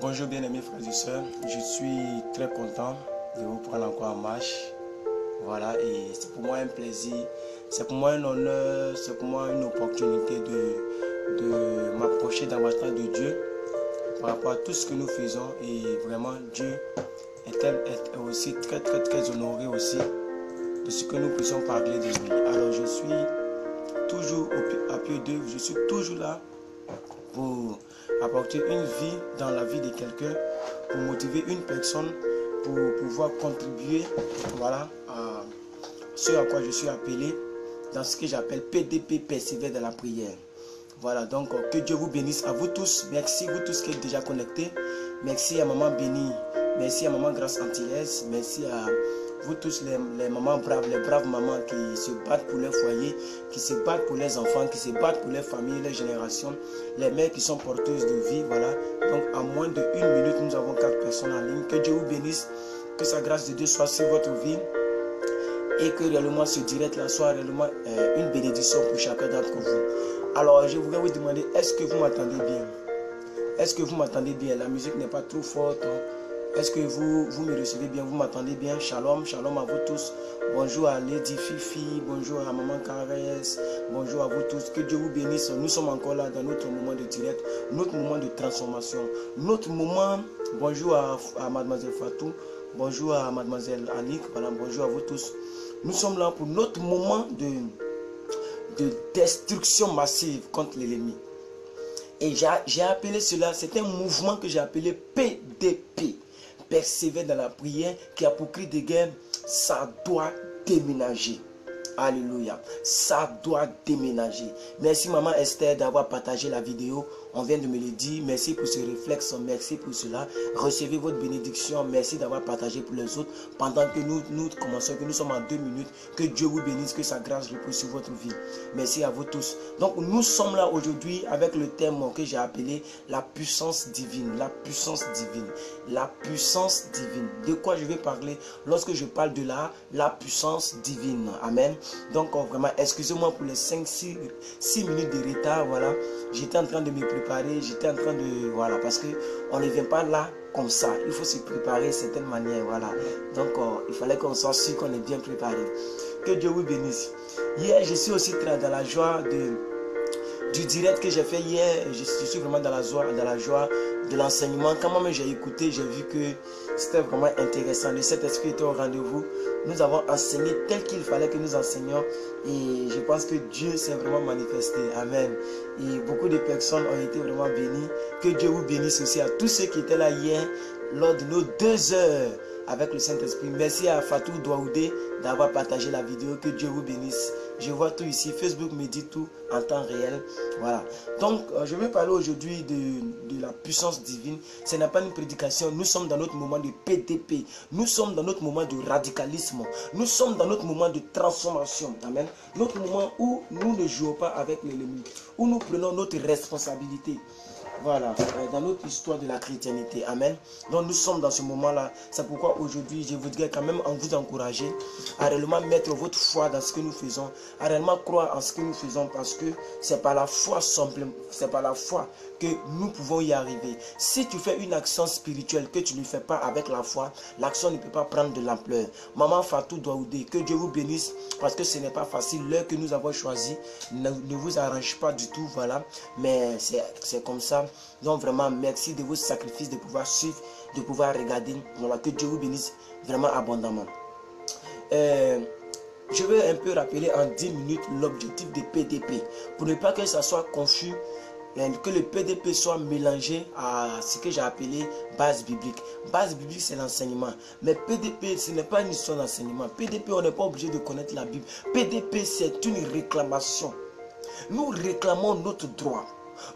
Bonjour bien-aimés frères et sœurs, je suis très content de vous prendre encore en marche. Voilà, et c'est pour moi un plaisir, c'est pour moi un honneur, c'est pour moi une opportunité de m'approcher davantage de Dieu par rapport à tout ce que nous faisons. Et vraiment, Dieu est aussi très honoré aussi de ce que nous puissions parler de lui. Alors je suis toujours à pied d'œuvre, je suis toujours là pour apporter une vie dans la vie de quelqu'un, pour motiver une personne, pour pouvoir contribuer, voilà, à ce à quoi je suis appelé, dans ce que j'appelle PDP, persévère dans la prière. Voilà, donc que Dieu vous bénisse à vous tous. Merci vous tous qui êtes déjà connectés. Merci à Maman Bénie, merci à Maman Grâce Antillaise, merci à vous tous les mamans braves, les braves mamans qui se battent pour leur foyer, qui se battent pour les enfants, qui se battent pour les familles, les générations, les mères qui sont porteuses de vie, voilà. Donc en moins de 1 minute, nous avons 4 personnes en ligne. Que Dieu vous bénisse, que sa grâce de Dieu soit sur votre vie et que réellement ce direct-là soit réellement une bénédiction pour chacun d'entre vous. Alors je voudrais vous demander, est-ce que vous m'entendez bien? Est-ce que vous m'entendez bien? La musique n'est pas trop forte, hein? Est-ce que vous me recevez bien? Vous m'entendez bien? Shalom, shalom à vous tous. Bonjour à Lady Fifi, bonjour à Maman Carès, bonjour à vous tous. Que Dieu vous bénisse. Nous sommes encore là dans notre moment de direct, notre moment de transformation, notre moment. Bonjour à Mademoiselle Fatou, bonjour à Mademoiselle Annick, voilà, bonjour à vous tous. Nous sommes là pour notre moment de destruction massive contre l'ennemi. Et j'ai appelé cela, c'est un mouvement que j'ai appelé PDP. Persévère dans la prière, qui a pour cri de guerre, ça doit déménager. Alléluia. Ça doit déménager. Merci Maman Esther d'avoir partagé la vidéo. On vient de me le dire. Merci pour ce réflexe. Merci pour cela. Recevez votre bénédiction. Merci d'avoir partagé pour les autres. Pendant que nous commençons, que nous sommes en 2 minutes. Que Dieu vous bénisse. Que sa grâce repose sur votre vie. Merci à vous tous. Donc nous sommes là aujourd'hui avec le thème que j'ai appelé la puissance divine. La puissance divine. La puissance divine. De quoi je vais parler lorsque je parle de la puissance divine. Amen. Donc vraiment, excusez-moi pour les 5-6 minutes de retard. Voilà, j'étais en train de me préparer, j'étais en train de... Voilà, parce qu'on ne vient pas là comme ça. Il faut se préparer de certaine manière. Voilà, donc il fallait qu'on soit sûr qu'on est bien préparé. Que Dieu vous bénisse. Hier, je suis aussi dans la joie du direct que j'ai fait hier. Je suis vraiment dans la joie de l'enseignement. Quand même j'ai écouté, j'ai vu que c'était vraiment intéressant. Le Saint-Esprit était au rendez-vous. Nous avons enseigné tel qu'il fallait que nous enseignions. Et je pense que Dieu s'est vraiment manifesté. Amen. Et beaucoup de personnes ont été vraiment bénies. Que Dieu vous bénisse aussi à tous ceux qui étaient là hier lors de nos 2 heures avec le Saint-Esprit. Merci à Fatou Douaoudé d'avoir partagé la vidéo. Que Dieu vous bénisse. Je vois tout ici. Facebook me dit tout en temps réel. Voilà. Donc, je vais parler aujourd'hui de la puissance divine. Ce n'est pas une prédication. Nous sommes dans notre moment de PDP. Nous sommes dans notre moment de radicalisme. Nous sommes dans notre moment de transformation. Amen. Notre moment où nous ne jouons pas avec l'ennemi. Où nous prenons notre responsabilité. Voilà, dans notre histoire de la chrétienté. Amen. Donc nous sommes dans ce moment-là. C'est pourquoi aujourd'hui, je voudrais quand même vous encourager à réellement mettre votre foi dans ce que nous faisons, à réellement croire en ce que nous faisons, parce que c'est par la foi simplement, c'est par la foi que nous pouvons y arriver. Si tu fais une action spirituelle que tu ne fais pas avec la foi, l'action ne peut pas prendre de l'ampleur. Maman Fatou Douaoudé, que Dieu vous bénisse, parce que ce n'est pas facile. L'heure que nous avons choisie ne vous arrange pas du tout, voilà, mais c'est comme ça. Donc vraiment, merci de vos sacrifices, de pouvoir suivre, de pouvoir regarder. Voilà, que Dieu vous bénisse vraiment abondamment. Je vais un peu rappeler en 10 minutes l'objectif de PDP, pour ne pas que ça soit confus, que le PDP soit mélangé à ce que j'ai appelé base biblique. Base biblique, c'est l'enseignement. Mais PDP, ce n'est pas une histoire d'enseignement. PDP, on n'est pas obligé de connaître la Bible. PDP, c'est une réclamation. Nous réclamons notre droit.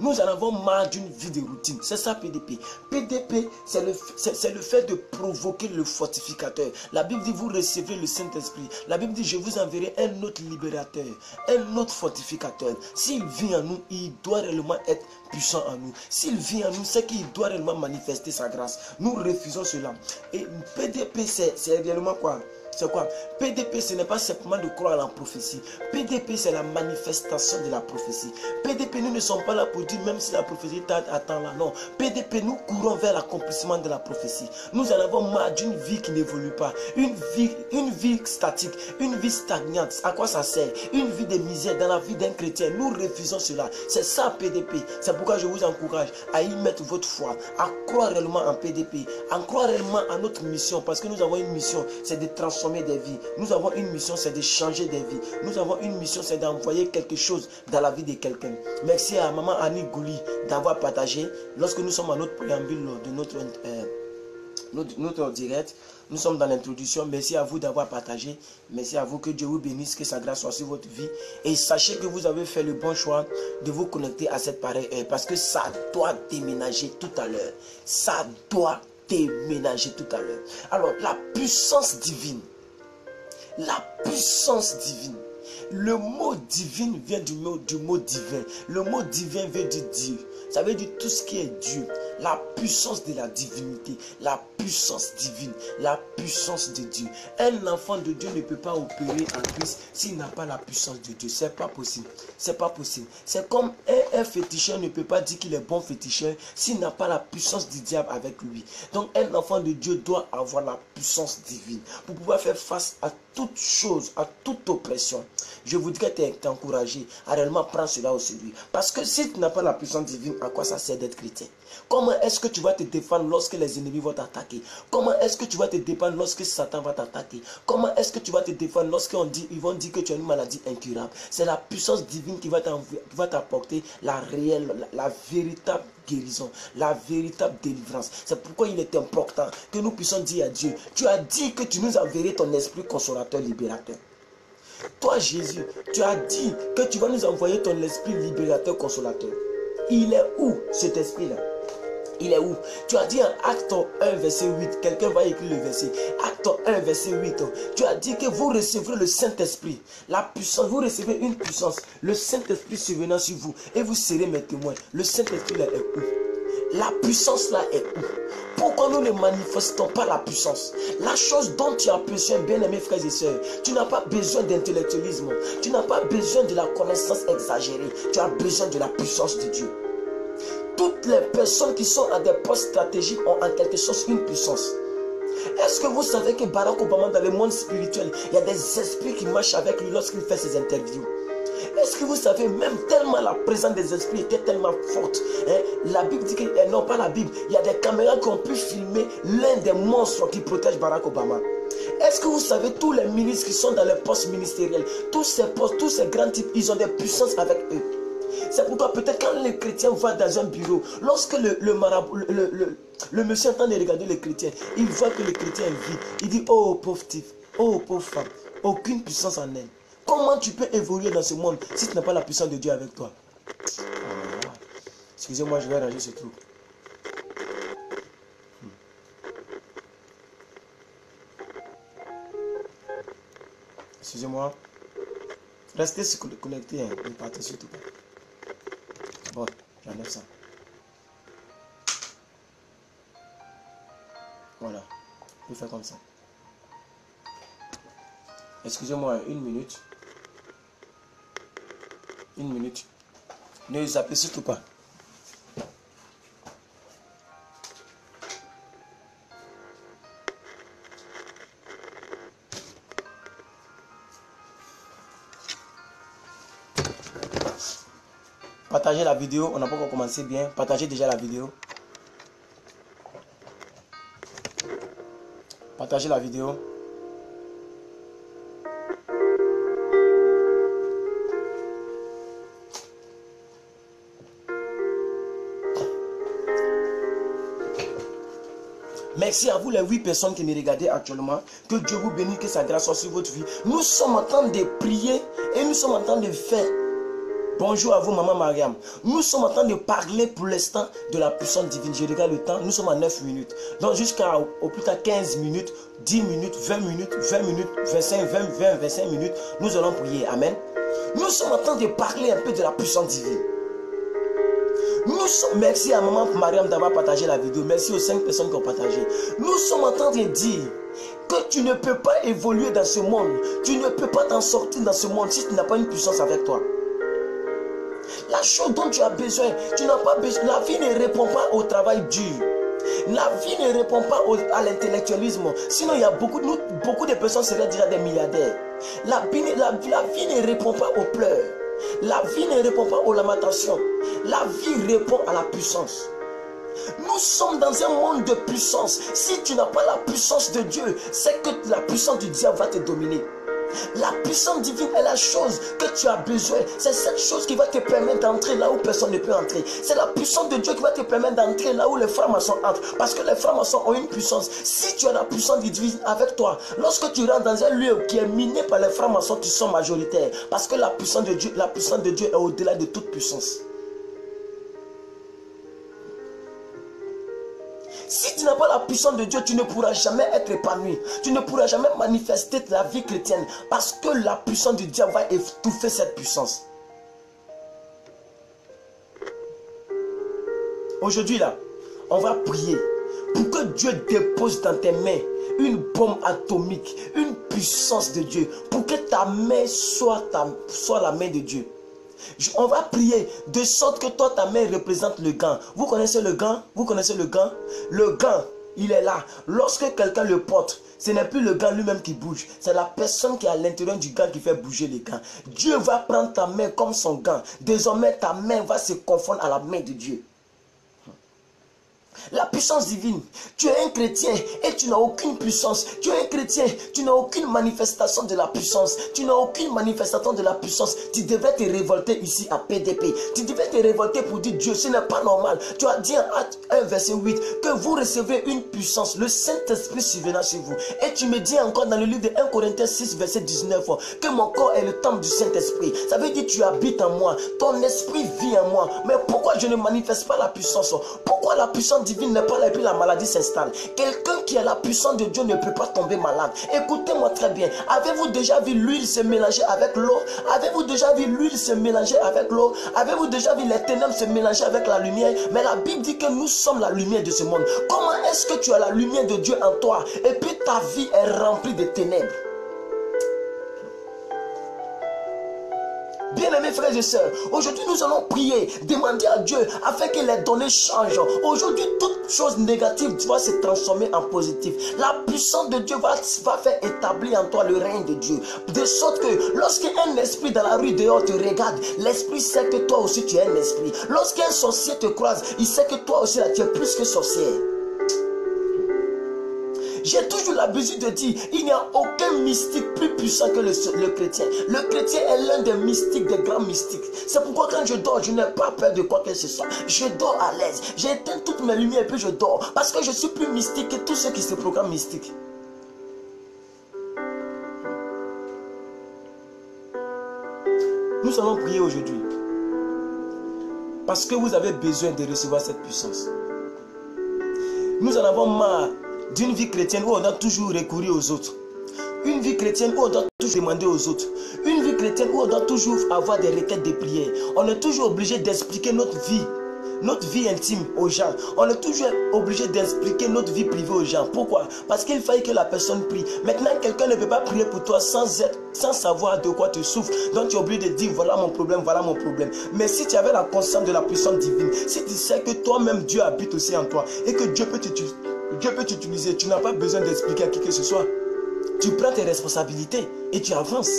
Nous en avons marre d'une vie de routine. C'est ça PDP. PDP, c'est le fait de provoquer le fortificateur. La Bible dit, vous recevrez le Saint-Esprit. La Bible dit, je vous enverrai un autre libérateur, un autre fortificateur. S'il vient en nous, il doit réellement être puissant en nous. S'il vient en nous, c'est qu'il doit réellement manifester sa grâce. Nous refusons cela. Et PDP, c'est réellement quoi? c'est quoi? PDP, ce n'est pas simplement de croire à la prophétie. PDP, c'est la manifestation de la prophétie. PDP, nous ne sommes pas là pour dire même si la prophétie attend là. Non. PDP, nous courons vers l'accomplissement de la prophétie. Nous en avons marre d'une vie qui n'évolue pas. Une vie statique, une vie stagnante. À quoi ça sert? Une vie de misère dans la vie d'un chrétien. Nous refusons cela. C'est ça PDP. C'est pourquoi je vous encourage à y mettre votre foi, à croire réellement en PDP, à croire réellement à notre mission. Parce que nous avons une mission, c'est de transformer des vies. Nous avons une mission, c'est de changer des vies. Nous avons une mission, c'est d'envoyer quelque chose dans la vie de quelqu'un. Merci à maman Annie Gouli d'avoir partagé. Lorsque nous sommes à notre préambule de notre direct, nous sommes dans l'introduction. Merci à vous d'avoir partagé. Merci à vous, que Dieu vous bénisse, que sa grâce soit sur votre vie. Et sachez que vous avez fait le bon choix de vous connecter à cette pareille heure, parce que ça doit déménager tout à l'heure. Ça doit déménager tout à l'heure. Alors, la puissance divine. La puissance divine. Le mot divine vient du mot divin. Le mot divin veut dire Dieu. Ça veut dire tout ce qui est Dieu. La puissance de la divinité. La puissance divine. La puissance de Dieu. Un enfant de Dieu ne peut pas opérer en Christ s'il n'a pas la puissance de Dieu. C'est pas possible. C'est pas possible. C'est comme un féticheur ne peut pas dire qu'il est bon féticheur s'il n'a pas la puissance du diable avec lui. Donc un enfant de Dieu doit avoir la puissance divine pour pouvoir faire face à toute chose, à toute oppression. Je voudrais t'encourager à réellement prendre cela au sérieux. Parce que si tu n'as pas la puissance divine, à quoi ça sert d'être chrétien? Comment est-ce que tu vas te défendre lorsque les ennemis vont t'attaquer? Comment est-ce que tu vas te défendre lorsque Satan va t'attaquer? Comment est-ce que tu vas te défendre lorsqu'ils vont dire que tu as une maladie incurable? C'est la puissance divine qui va t'apporter la réelle, la véritable guérison, la véritable délivrance. C'est pourquoi il est important que nous puissions dire à Dieu, tu as dit que tu nous enverrais ton esprit consolateur, libérateur. Toi Jésus, tu as dit que tu vas nous envoyer ton esprit libérateur, consolateur. Il est où cet esprit-là? Il est où? Tu as dit en Acte 1 verset 8, quelqu'un va écrire le verset. Acte 1 verset 8, tu as dit que vous recevrez le Saint-Esprit. La puissance, vous recevez une puissance. Le Saint-Esprit survenant sur vous et vous serez mes témoins. Le Saint-Esprit là est où? La puissance là est où? Pourquoi nous ne manifestons pas la puissance? La chose dont tu as besoin, bien-aimés frères et sœurs, tu n'as pas besoin d'intellectualisme. Tu n'as pas besoin de la connaissance exagérée. Tu as besoin de la puissance de Dieu. Toutes les personnes qui sont à des postes stratégiques ont en quelque chose une puissance. Est-ce que vous savez que Barack Obama, dans le monde spirituel, il y a des esprits qui marchent avec lui lorsqu'il fait ses interviews? Est-ce que vous savez, même tellement la présence des esprits était tellement forte, la Bible dit que, non pas la Bible, il y a des caméras qui ont pu filmer l'un des monstres qui protège Barack Obama. Est-ce que vous savez, tous les ministres qui sont dans les postes ministériels, tous ces postes, tous ces grands types, ils ont des puissances avec eux. C'est pourquoi peut-être quand le chrétien va dans un bureau, lorsque le monsieur entend de regarder le chrétien, il voit que le chrétien est vide. Il dit, oh pauvre type, oh pauvre femme, aucune puissance en elle. Comment tu peux évoluer dans ce monde si tu n'as pas la puissance de Dieu avec toi? Excusez-moi, je vais arranger ce truc. Excusez-moi. Restez connectés, hein. Ne partez surtout pas. Bon, j'enlève ça. Voilà. Je vais faire comme ça. Excusez-moi, une minute. Une minute. Ne zappez surtout pas. Partagez la vidéo, on n'a pas encore commencé bien. Partagez déjà la vidéo. Partagez la vidéo. Merci à vous les 8 personnes qui me regardez actuellement. Que Dieu vous bénisse, que sa grâce soit sur votre vie. Nous sommes en train de prier et nous sommes en train de faire. Bonjour à vous, maman Mariam. Nous sommes en train de parler pour l'instant de la puissance divine. Je regarde le temps, nous sommes à 9 minutes. Donc jusqu'à au plus tard 15 minutes, 10 minutes, 20 minutes, 20 minutes, 25, 25 minutes, nous allons prier. Amen. Nous sommes en train de parler un peu de la puissance divine. Nous sommes, merci à maman Mariam d'avoir partagé la vidéo. Merci aux 5 personnes qui ont partagé. Nous sommes en train de dire que tu ne peux pas évoluer dans ce monde. Tu ne peux pas t'en sortir dans ce monde si tu n'as pas une puissance avec toi. La chose dont tu as besoin, tu n'as pas besoin. La vie ne répond pas au travail dur. La vie ne répond pas à l'intellectualisme. Sinon, il y a beaucoup de personnes seraient déjà des milliardaires. La vie ne répond pas aux pleurs. La vie ne répond pas aux lamentations. La vie répond à la puissance. Nous sommes dans un monde de puissance. Si tu n'as pas la puissance de Dieu, c'est que la puissance du diable va te dominer. La puissance divine est la chose que tu as besoin. C'est cette chose qui va te permettre d'entrer là où personne ne peut entrer. C'est la puissance de Dieu qui va te permettre d'entrer là où les francs-maçons entrent. Parce que les francs-maçons ont une puissance. Si tu as la puissance divine avec toi, lorsque tu rentres dans un lieu qui est miné par les francs-maçons, tu sont majoritaires. Parce que la puissance de Dieu est au-delà de toute puissance. Si tu n'as pas la puissance de Dieu, tu ne pourras jamais être épanoui. Tu ne pourras jamais manifester la vie chrétienne. Parce que la puissance du diable va étouffer cette puissance. Aujourd'hui là, on va prier pour que Dieu dépose dans tes mains une bombe atomique, une puissance de Dieu. Pour que ta main soit la main de Dieu. On va prier de sorte que toi, ta main représente le gant. Vous connaissez le gant? Vous connaissez le gant? Le gant, il est là. Lorsque quelqu'un le porte, ce n'est plus le gant lui-même qui bouge. C'est la personne qui est à l'intérieur du gant qui fait bouger les gants. Dieu va prendre ta main comme son gant. Désormais, ta main va se confondre à la main de Dieu. La puissance divine. Tu es un chrétien et tu n'as aucune puissance. Tu es un chrétien, tu n'as aucune manifestation de la puissance. Tu n'as aucune manifestation de la puissance. Tu devrais te révolter ici à PDP. Tu devrais te révolter pour dire Dieu, ce n'est pas normal. Tu as dit en Acte 1 verset 8 que vous recevez une puissance. Le Saint-Esprit survenant sur vous. Et tu me dis encore dans le livre de 1 Corinthiens 6 verset 19 que mon corps est le temple du Saint-Esprit. Ça veut dire que tu habites en moi. Ton esprit vit en moi. Mais pourquoi je ne manifeste pas la puissance? Pourquoi la puissance divine n'est pas là et puis la maladie s'installe? Quelqu'un qui a la puissance de Dieu ne peut pas tomber malade. Écoutez-moi très bien. Avez-vous déjà vu l'huile se mélanger avec l'eau? Avez-vous déjà vu l'huile se mélanger avec l'eau? Avez-vous déjà vu les ténèbres se mélanger avec la lumière? Mais la Bible dit que nous sommes la lumière de ce monde. Comment est-ce que tu as la lumière de Dieu en toi et puis ta vie est remplie de ténèbres? Bien-aimés frères et sœurs, aujourd'hui nous allons prier, demander à Dieu afin que les données changent. Aujourd'hui, toute chose négative va se transformer en positif. La puissance de Dieu va faire établir en toi le règne de Dieu. De sorte que lorsqu'un esprit dans la rue dehors te regarde, l'esprit sait que toi aussi tu es un esprit. Lorsqu'un sorcier te croise, il sait que toi aussi là, tu es plus que sorcier. J'ai toujours l'habitude de dire, il n'y a aucun mystique plus puissant que le chrétien. Le chrétien est l'un des mystiques, des grands mystiques. C'est pourquoi quand je dors, je n'ai pas peur de quoi que ce soit. Je dors à l'aise. J'ai éteint toutes mes lumières et puis je dors. Parce que je suis plus mystique que tous ceux qui se programment mystiques. Nous allons prier aujourd'hui. Parce que vous avez besoin de recevoir cette puissance. Nous en avons marre d'une vie chrétienne où on doit toujours recourir aux autres. Une vie chrétienne où on doit toujours demander aux autres. Une vie chrétienne où on doit toujours avoir des requêtes de prière. On est toujours obligé d'expliquer notre vie intime aux gens. On est toujours obligé d'expliquer notre vie privée aux gens. Pourquoi? Parce qu'il faille que la personne prie. Maintenant, quelqu'un ne peut pas prier pour toi sans savoir de quoi tu souffres. Donc tu es obligé de dire voilà mon problème, voilà mon problème. Mais si tu avais la conscience de la puissance divine, si tu sais que toi-même Dieu habite aussi en toi et que Dieu peut t'utiliser, tu n'as pas besoin d'expliquer à qui que ce soit. Tu prends tes responsabilités et tu avances.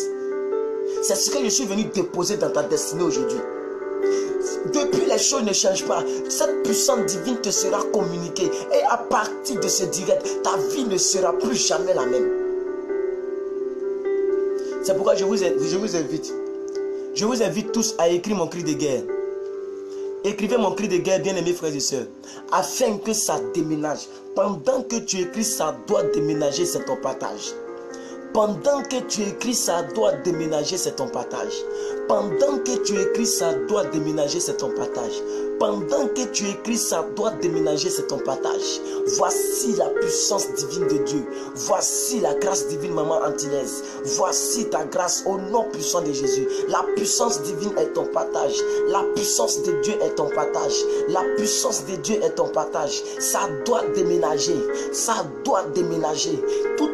C'est ce que je suis venu déposer dans ta destinée aujourd'hui. Depuis, les choses ne changent pas. Cette puissance divine te sera communiquée. Et à partir de ce direct, ta vie ne sera plus jamais la même. C'est pourquoi je vous invite tous à écrire mon cri de guerre. Écrivez mon cri de guerre, bien-aimés frères et sœurs, afin que ça déménage. Pendant que tu écris, ça doit déménager, c'est ton partage. Pendant que tu écris, ça doit déménager, c'est ton partage. Pendant que tu écris, ça doit déménager, c'est ton partage. pendant que tu écris, ça doit déménager, c'est ton partage. Voici la puissance divine de Dieu. Voici la grâce divine, maman Antillaise. Voici ta grâce au nom puissant de Jésus. La puissance divine est ton partage. La puissance de Dieu est ton partage. La puissance de Dieu est ton partage. Ça doit déménager. Ça doit déménager. Toute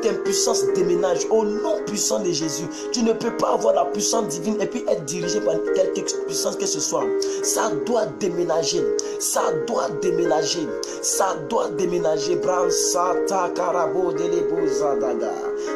impuissance déménage au nom puissant de Jésus. Tu ne peux pas avoir la puissance divine et puis être dirigé par quelque puissance que ce soit. Ça doit déménager. Ça doit déménager. Ça doit déménager. Bransata karabo delebo zadaga.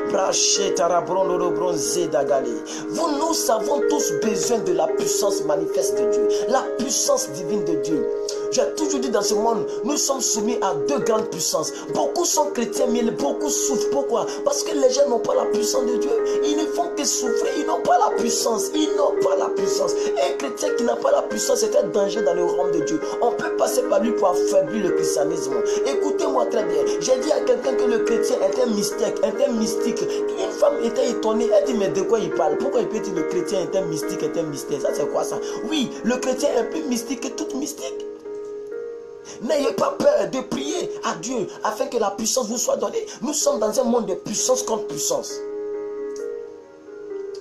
Braché tarabron lorobron zedagali. Nous avons tous besoin de la puissance manifeste de Dieu. La puissance divine de Dieu. J'ai toujours dit dans ce monde, nous sommes soumis à deux grandes puissances. Beaucoup sont chrétiens, mais beaucoup souffrent. Pourquoi? Parce que les gens n'ont pas la puissance de Dieu. Ils ne font que souffrir. Ils n'ont pas la puissance. Ils n'ont pas la puissance. Un chrétien qui n'a pas la puissance, c'est un danger dans le royaume de Dieu. On peut passer par lui pour affaiblir le christianisme. Écoutez-moi très bien. J'ai dit à quelqu'un que le chrétien est un mystique. Une femme était étonnée. Elle dit, mais de quoi il parle? Pourquoi il peut dire le chrétien est un mystique, est un mystère? Ça, c'est quoi ça? Oui, le chrétien est plus mystique que toute mystique. N'ayez pas peur de prier à Dieu afin que la puissance vous soit donnée. Nous sommes dans un monde de puissance contre puissance.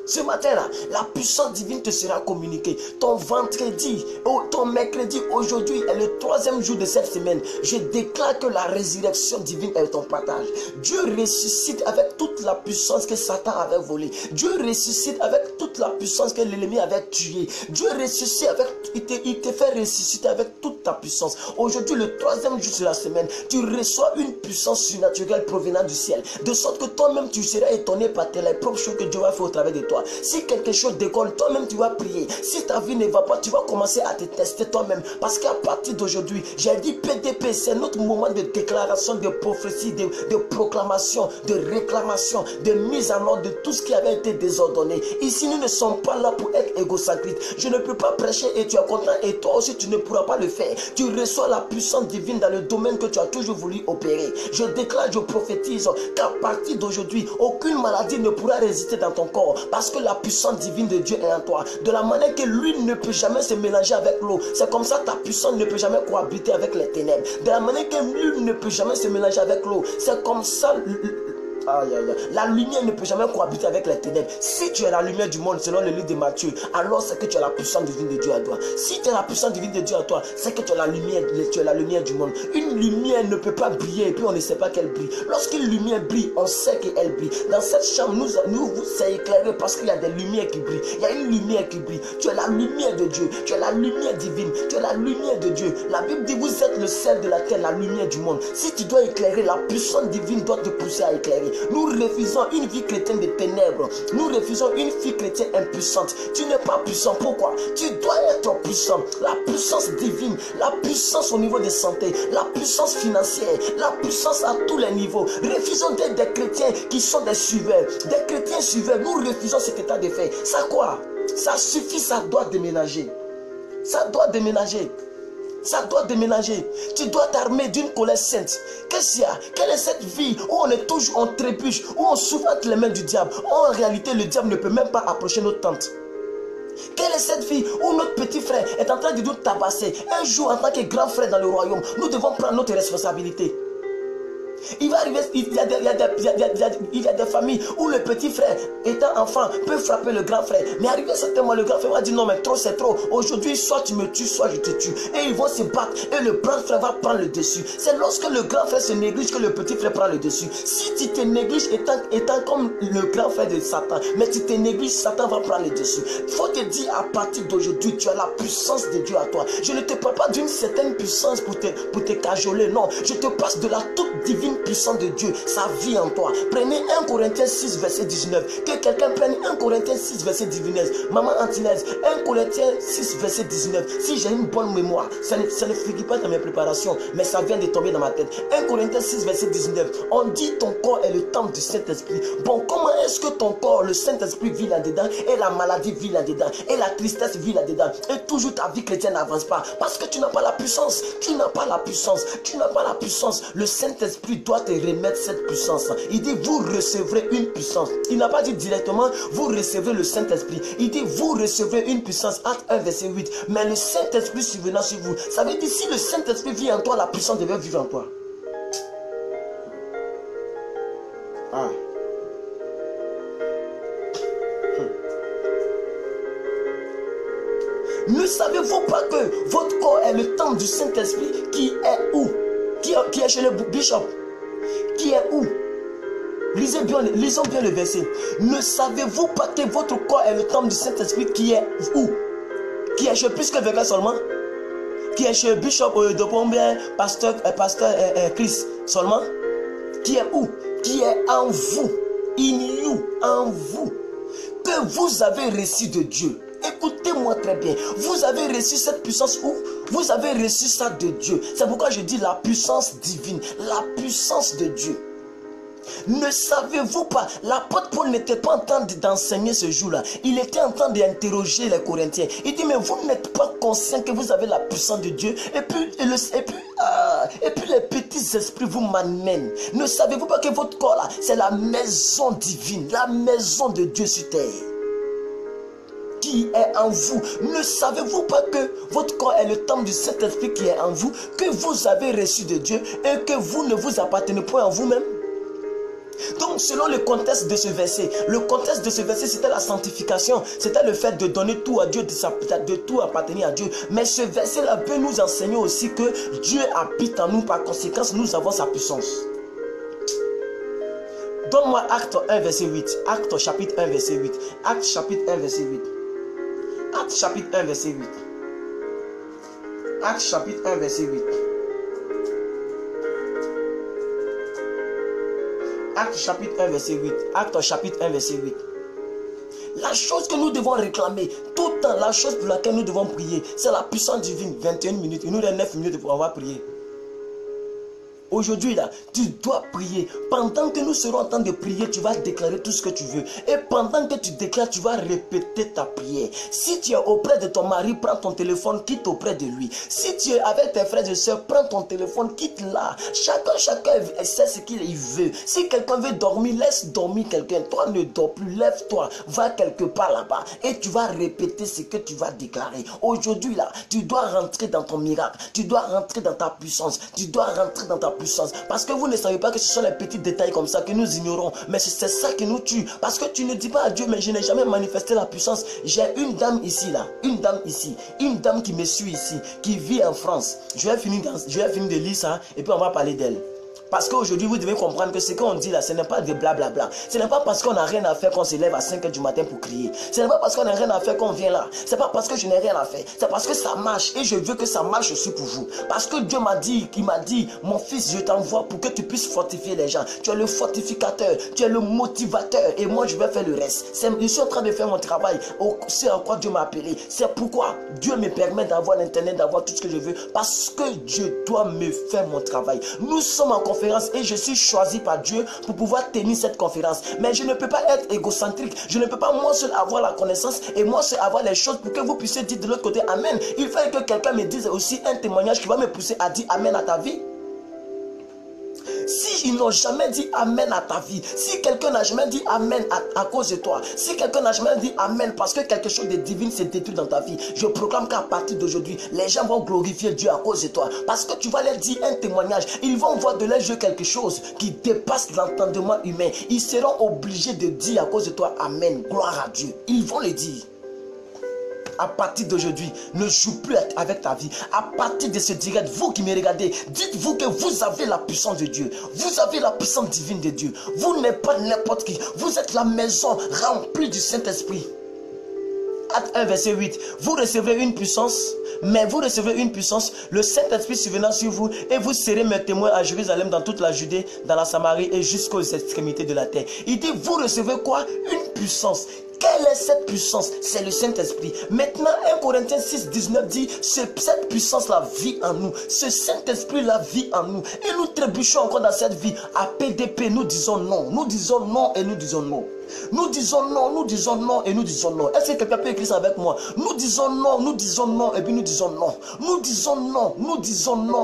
Ce matin-là, la puissance divine te sera communiquée. Ton vendredi, ton mercredi, aujourd'hui est le 3e jour de cette semaine. Je déclare que la résurrection divine est ton partage. Dieu ressuscite avec toute la puissance que Satan avait volée. Dieu ressuscite avec toute la puissance que l'ennemi avait tuée. Dieu ressuscite avec, il te fait ressusciter avec toute ta puissance. Aujourd'hui, le 3e jour de la semaine, tu reçois une puissance surnaturelle provenant du ciel. De sorte que toi-même, tu seras étonné par les propres choses que Dieu va faire au travers de toi. Si quelque chose décolle, toi-même tu vas prier. Si ta vie ne va pas, tu vas commencer à te tester toi-même. Parce qu'à partir d'aujourd'hui, j'ai dit PDP, c'est notre moment de déclaration, de prophétie, de proclamation, de réclamation, de mise en ordre de tout ce qui avait été désordonné. Ici, nous ne sommes pas là pour être égocentriques. Je ne peux pas prêcher et tu es content et toi aussi tu ne pourras pas le faire. Tu reçois la puissance divine dans le domaine que tu as toujours voulu opérer. Je déclare, je prophétise qu'à partir d'aujourd'hui, aucune maladie ne pourra résister dans ton corps. Parce que la puissance divine de Dieu est en toi. De la manière que l'huile ne peut jamais se mélanger avec l'eau. C'est comme ça ta puissance ne peut jamais cohabiter avec les ténèbres. De la manière que l'huile ne peut jamais se mélanger avec l'eau. C'est comme ça. La lumière ne peut jamais cohabiter avec les ténèbres. Si tu es la lumière du monde selon le livre de Matthieu, alors c'est que tu as la puissance divine de Dieu à toi. Si tu as la puissance divine de Dieu à toi, c'est que tu es la lumière du monde. Une lumière ne peut pas briller et puis on ne sait pas qu'elle brille. Lorsqu'une lumière brille, on sait qu'elle brille. Dans cette chambre, nous c'est éclairé parce qu'il y a des lumières qui brillent. Il y a une lumière qui brille. Tu es la lumière de Dieu. Tu es la lumière divine. Tu es la lumière de Dieu. La Bible dit, vous êtes le sel de la terre, la lumière du monde. Si tu dois éclairer, la puissance divine doit te pousser à éclairer. Nous refusons une vie chrétienne de ténèbres. Nous refusons une vie chrétienne impuissante. Tu n'es pas puissant. Pourquoi? Tu dois être puissant. La puissance divine, la puissance au niveau de santé, la puissance financière, la puissance à tous les niveaux. Refusons d'être des chrétiens qui sont des suiveurs. Des chrétiens suiveurs. Nous refusons cet état de fait. Ça quoi? Ça suffit, ça doit déménager. Ça doit déménager. Ça doit déménager. Tu dois t'armer d'une colère sainte. Qu'est-ce qu'il y a? Quelle est cette vie où on est toujours, on trébuche, où on souffre entre les mains du diable? En réalité, le diable ne peut même pas approcher notre tente. Quelle est cette vie où notre petit frère est en train de nous tabasser? Un jour, en tant que grand frère dans le royaume, nous devons prendre notre responsabilité. Il va arriver, il y a des familles où le petit frère, étant enfant, peut frapper le grand frère. Mais arrivé à un certain moment, le grand frère va dire non, mais trop c'est trop. Aujourd'hui, soit tu me tues, soit je te tue. Et ils vont se battre et le grand frère va prendre le dessus. C'est lorsque le grand frère se néglige que le petit frère prend le dessus. Si tu te négliges étant comme le grand frère de Satan, mais tu te négliges, Satan va prendre le dessus. Il faut te dire à partir d'aujourd'hui, tu as la puissance de Dieu à toi. Je ne te parle pas d'une certaine puissance pour te cajoler, non. Je te passe de la toute divine puissance de Dieu, sa vie en toi. Prenez 1 Corinthiens 6 verset 19. Que quelqu'un prenne 1 Corinthiens 6 verset 19. Maman Antillaise, 1 Corinthiens 6 verset 19. Si j'ai une bonne mémoire, ça ne figure pas dans mes préparations, mais ça vient de tomber dans ma tête. 1 Corinthiens 6 verset 19. On dit ton corps est le temple du Saint-Esprit. Bon, comment est-ce que ton corps, le Saint-Esprit vit là-dedans et la maladie vit là-dedans et la tristesse vit là-dedans et toujours ta vie chrétienne n'avance pas? Parce que tu n'as pas la puissance. Tu n'as pas la puissance. Tu n'as pas la puissance. Le Saint-Esprit dois te remettre cette puissance. Il dit, vous recevrez une puissance. Il n'a pas dit directement, vous recevrez le Saint-Esprit. Il dit, vous recevrez une puissance. Acte 1, verset 8. Mais le Saint-Esprit survenant sur vous. Ça veut dire, si le Saint-Esprit vit en toi, la puissance devait vivre en toi. Ah. Ne savez-vous pas que votre corps est le temple du Saint-Esprit qui est où? Qui est chez le bishop? Qui est où? Lisons bien le verset. Ne savez-vous pas que votre corps est le temple du Saint-Esprit qui est où? Qui est chez plus que quelqu'un seulement? Qui est chez bishop de combien? Pasteur Chris seulement? Qui est où? Qui est en vous? In you, en vous. Que vous avez reçu de Dieu. Écoutez-moi très bien. Vous avez reçu cette puissance où? Vous avez reçu ça de Dieu. C'est pourquoi je dis la puissance divine. La puissance de Dieu. Ne savez-vous pas? L'apôtre Paul n'était pas en train d'enseigner ce jour-là. Il était en train d'interroger les Corinthiens. Il dit, mais vous n'êtes pas conscient que vous avez la puissance de Dieu? Et puis les petits esprits vous m'amènent. Ne savez-vous pas que votre corps là, c'est la maison divine, la maison de Dieu sur terre qui est en vous? Ne savez-vous pas que votre corps est le temple du Saint-Esprit qui est en vous, que vous avez reçu de Dieu et que vous ne vous appartenez point en vous-même? Donc, selon le contexte de ce verset, c'était la sanctification, c'était le fait de donner tout à Dieu, de tout appartenir à Dieu. Mais ce verset-là veut nous enseigner aussi que Dieu habite en nous, par conséquent, nous avons sa puissance. Donne-moi Acte 1, verset 8. Acte chapitre 1, verset 8. Acte chapitre 1, verset 8. Acte chapitre 1, verset 8. Acte chapitre 1, verset 8. Acte chapitre 1, verset 8. Acte chapitre 1, verset 8. La chose que nous devons réclamer, tout le temps, la chose pour laquelle nous devons prier, c'est la puissance divine. 21 minutes. Il nous reste 9 minutes pour avoir prié. Aujourd'hui, là, tu dois prier. Pendant que nous serons en train de prier, tu vas déclarer tout ce que tu veux. Et pendant que tu déclares, tu vas répéter ta prière. Si tu es auprès de ton mari, prends ton téléphone, quitte auprès de lui. Si tu es avec tes frères et soeurs, prends ton téléphone, quitte là. Chacun sait ce qu'il veut. Si quelqu'un veut dormir, laisse dormir quelqu'un. Toi, ne dors plus, lève-toi, va quelque part là-bas. Et tu vas répéter ce que tu vas déclarer. Aujourd'hui, là, tu dois rentrer dans ton miracle. Tu dois rentrer dans ta puissance. Tu dois rentrer dans ta puissance. Parce que vous ne savez pas que ce sont les petits détails comme ça que nous ignorons. Mais c'est ça qui nous tue. Parce que tu ne dis pas à Dieu, mais je n'ai jamais manifesté la puissance. J'ai une dame ici, là. Une dame ici. Une dame qui me suit ici. Qui vit en France. Je vais finir de lire ça. Et puis on va parler d'elle. Parce qu'aujourd'hui, vous devez comprendre que ce qu'on dit là, ce n'est pas de blablabla. Ce n'est pas parce qu'on n'a rien à faire qu'on se lève à 5 h du matin pour crier. Ce n'est pas parce qu'on n'a rien à faire qu'on vient là. Ce n'est pas parce que je n'ai rien à faire. C'est parce que ça marche et je veux que ça marche aussi pour vous. Parce que Dieu m'a dit, mon fils, je t'envoie pour que tu puisses fortifier les gens. Tu es le fortificateur, tu es le motivateur et moi je vais faire le reste. Je suis en train de faire mon travail. C'est à quoi Dieu m'a appelé. C'est pourquoi Dieu me permet d'avoir l'internet, d'avoir tout ce que je veux. Parce que je dois me faire mon travail. Nous sommes en conférence et je suis choisi par Dieu pour pouvoir tenir cette conférence. Mais je ne peux pas être égocentrique. Je ne peux pas moi seul avoir la connaissance et moi seul avoir les choses pour que vous puissiez dire de l'autre côté Amen. Il faut que quelqu'un me dise aussi un témoignage qui va me pousser à dire Amen à ta vie. Si ils n'ont jamais dit Amen à ta vie, si quelqu'un n'a jamais dit Amen à cause de toi, si quelqu'un n'a jamais dit Amen parce que quelque chose de divin s'est détruit dans ta vie, je proclame qu'à partir d'aujourd'hui, les gens vont glorifier Dieu à cause de toi. Parce que tu vas leur dire un témoignage. Ils vont voir de leurs yeux quelque chose qui dépasse l'entendement humain. Ils seront obligés de dire à cause de toi Amen, gloire à Dieu. Ils vont le dire. À partir d'aujourd'hui, ne joue plus avec ta vie. À partir de ce direct, vous qui me regardez, dites-vous que vous avez la puissance de Dieu. Vous avez la puissance divine de Dieu. Vous n'êtes pas n'importe qui. Vous êtes la maison remplie du Saint-Esprit. Acte 1, verset 8. Vous recevrez une puissance, mais vous recevrez une puissance, le Saint-Esprit survenant sur vous, et vous serez mes témoins à Jérusalem, dans toute la Judée, dans la Samarie et jusqu'aux extrémités de la terre. Il dit, vous recevez quoi? Une puissance. Quelle est cette puissance? C'est le Saint-Esprit. Maintenant, 1 Corinthiens 6, 19 dit, cette puissance-là vit en nous. Ce Saint-Esprit-là vit en nous. Et nous trébuchons encore dans cette vie. À PDP, nous disons non. Nous disons non et nous disons non. Nous disons non et nous disons non. Est-ce que quelqu'un peut écrire ça avec moi? Nous disons non et puis nous disons non. Nous disons non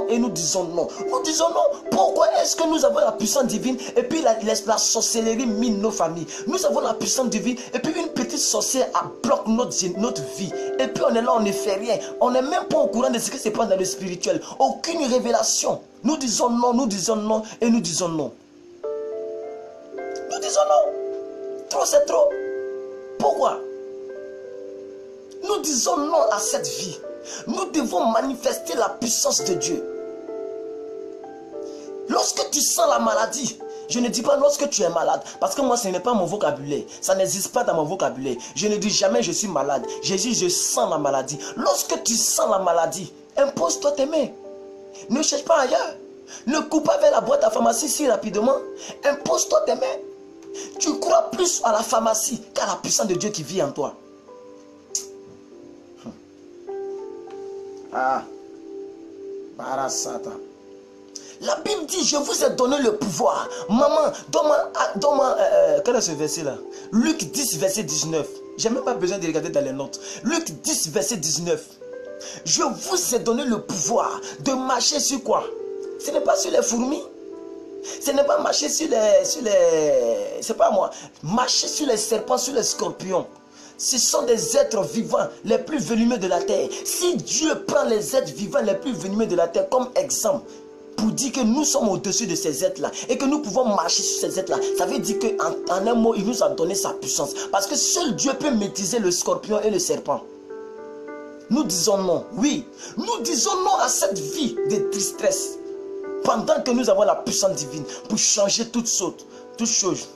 et nous disons non. Nous disons non. Pourquoi est-ce que nous avons la puissance divine et puis la sorcellerie mine nos familles? Nous avons la puissance divine et puis une petite sorcière bloque notre vie. Et puis on est là, on ne fait rien. On n'est même pas au courant de ce qui se passe dans le spirituel. Aucune révélation. Nous disons non et nous disons non. Nous disons non. Trop, c'est trop. Pourquoi? Nous disons non à cette vie. Nous devons manifester la puissance de Dieu. Lorsque tu sens la maladie, je ne dis pas lorsque tu es malade, parce que moi ce n'est pas mon vocabulaire, ça n'existe pas dans mon vocabulaire. Je ne dis jamais je suis malade, je dis je sens la maladie. Lorsque tu sens la maladie, impose-toi tes mains. Ne cherche pas ailleurs. Ne cours pas vers la boîte à pharmacie si rapidement. Impose-toi tes mains. Tu crois plus à la pharmacie qu'à la puissance de Dieu qui vit en toi. Ah, Barasata. La Bible dit, je vous ai donné le pouvoir. Maman, donne-moi, quel est ce verset-là? Luc 10, verset 19. J'ai même pas besoin de regarder dans les notes. Luc 10, verset 19. Je vous ai donné le pouvoir de marcher sur quoi? Ce n'est pas sur les fourmis. Ce n'est pas marcher sur les c'est pas moi. Marcher sur les serpents, sur les scorpions. Ce sont des êtres vivants les plus venimeux de la terre. Si Dieu prend les êtres vivants les plus venimeux de la terre comme exemple, pour dire que nous sommes au-dessus de ces êtres-là et que nous pouvons marcher sur ces êtres-là, ça veut dire qu'en un mot, il nous a donné sa puissance. Parce que seul Dieu peut maîtriser le scorpion et le serpent. Nous disons non, oui. Nous disons non à cette vie de tristesse. Pendant que nous avons la puissance divine pour changer toutes choses.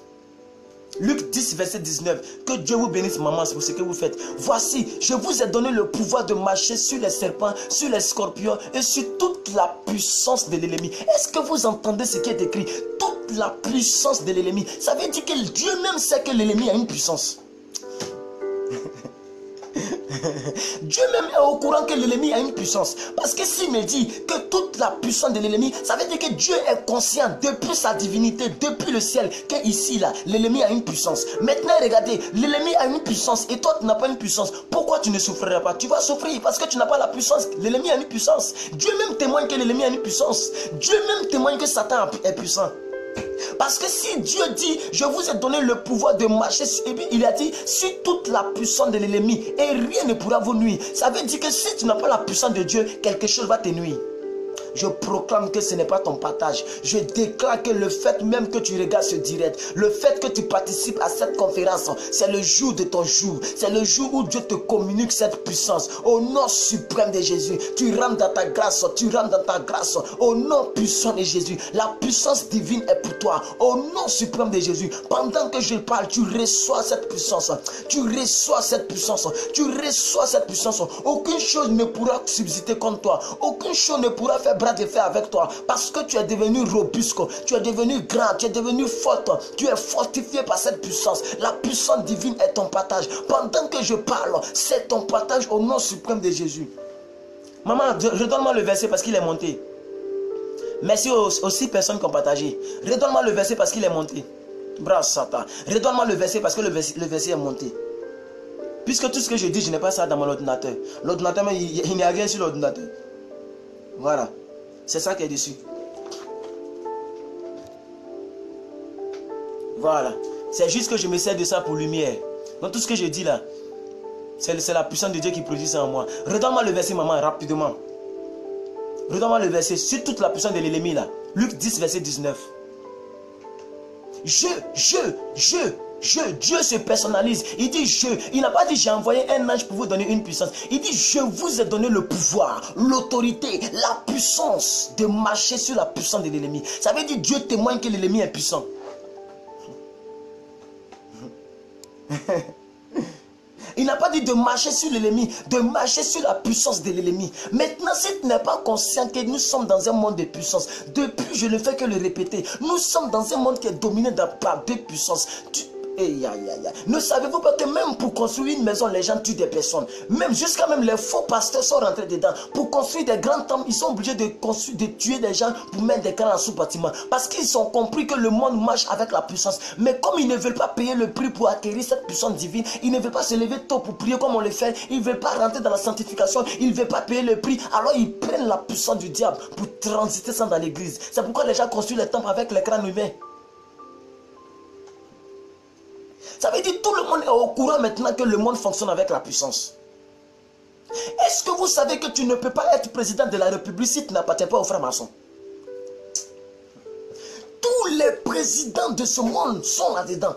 Luc 10, verset 19. Que Dieu vous bénisse, maman, pour ce que vous faites. Voici, je vous ai donné le pouvoir de marcher sur les serpents, sur les scorpions et sur toute la puissance de l'ennemi. Est-ce que vous entendez ce qui est écrit? Toute la puissance de l'ennemi. Ça veut dire que Dieu même sait que l'ennemi a une puissance. Dieu même est au courant que l'ennemi a une puissance. Parce que s'il me dit que toute la puissance de l'ennemi, ça veut dire que Dieu est conscient depuis sa divinité, depuis le ciel, qu'ici là, l'ennemi a une puissance. Maintenant regardez, l'ennemi a une puissance et toi tu n'as pas une puissance. Pourquoi tu ne souffriras pas? Tu vas souffrir parce que tu n'as pas la puissance. L'ennemi a une puissance. Dieu même témoigne que l'ennemi a une puissance. Dieu même témoigne que Satan est puissant. Parce que si Dieu dit, je vous ai donné le pouvoir de marcher, et puis il a dit, sur toute la puissance de l'ennemi, et rien ne pourra vous nuire. Ça veut dire que si tu n'as pas la puissance de Dieu, quelque chose va te nuire. Je proclame que ce n'est pas ton partage. Je déclare que le fait même que tu regardes ce direct, le fait que tu participes à cette conférence, c'est le jour de ton jour. C'est le jour où Dieu te communique cette puissance. Au nom suprême de Jésus, tu rentres dans ta grâce, tu rentres dans ta grâce. Au nom puissant de Jésus, la puissance divine est pour toi. Au nom suprême de Jésus, pendant que je parle, tu reçois cette puissance. Tu reçois cette puissance. Tu reçois cette puissance. Aucune chose ne pourra subsister contre toi. Aucune chose ne pourra faire bras de fer avec toi, parce que tu es devenu robuste, tu es devenu grand, tu es devenu forte, tu es fortifié par cette puissance. La puissance divine est ton partage. Pendant que je parle, c'est ton partage au nom suprême de Jésus. Maman, redonne-moi le verset parce qu'il est monté. Merci aux 6 personnes qui ont partagé. Redonne-moi le verset parce qu'il est monté. Bras Satan. Redonne-moi le verset parce que le verset est monté. Puisque tout ce que je dis, je n'ai pas ça dans mon ordinateur. L'ordinateur, il n'y a rien sur l'ordinateur. Voilà. C'est ça qui est dessus. Voilà. C'est juste que je me sers de ça pour lumière. Donc tout ce que je dis là, c'est la puissance de Dieu qui produit ça en moi. Redonne-moi le verset, maman, rapidement. Redonne-moi le verset sur toute la puissance de l'ennemi là. Luc 10, verset 19. Dieu se personnalise. Il dit je. Il n'a pas dit j'ai envoyé un ange pour vous donner une puissance. Il dit je vous ai donné le pouvoir, l'autorité, la puissance de marcher sur la puissance de l'ennemi. Ça veut dire Dieu témoigne que l'ennemi est puissant. Il n'a pas dit de marcher sur l'ennemi, de marcher sur la puissance de l'ennemi. Maintenant, si tu n'es pas conscient que nous sommes dans un monde de puissance, depuis je ne fais que le répéter, nous sommes dans un monde qui est dominé par deux puissances. Ne savez-vous pas que même pour construire une maison, les gens tuent des personnes? Même jusqu'à même les faux pasteurs sont rentrés dedans. Pour construire des grands temples, ils sont obligés de tuer des gens pour mettre des crânes en sous-bâtiment. Parce qu'ils ont compris que le monde marche avec la puissance. Mais comme ils ne veulent pas payer le prix pour acquérir cette puissance divine, ils ne veulent pas se lever tôt pour prier comme on le fait. Ils ne veulent pas rentrer dans la sanctification. Ils ne veulent pas payer le prix. Alors ils prennent la puissance du diable pour transiter ça dans l'église. C'est pourquoi les gens construisent les temples avec les crânes humains. Ça veut dire que tout le monde est au courant maintenant que le monde fonctionne avec la puissance. Est-ce que vous savez que tu ne peux pas être président de la République si tu n'appartiens pas aux francs-maçons? Tous les présidents de ce monde sont là-dedans.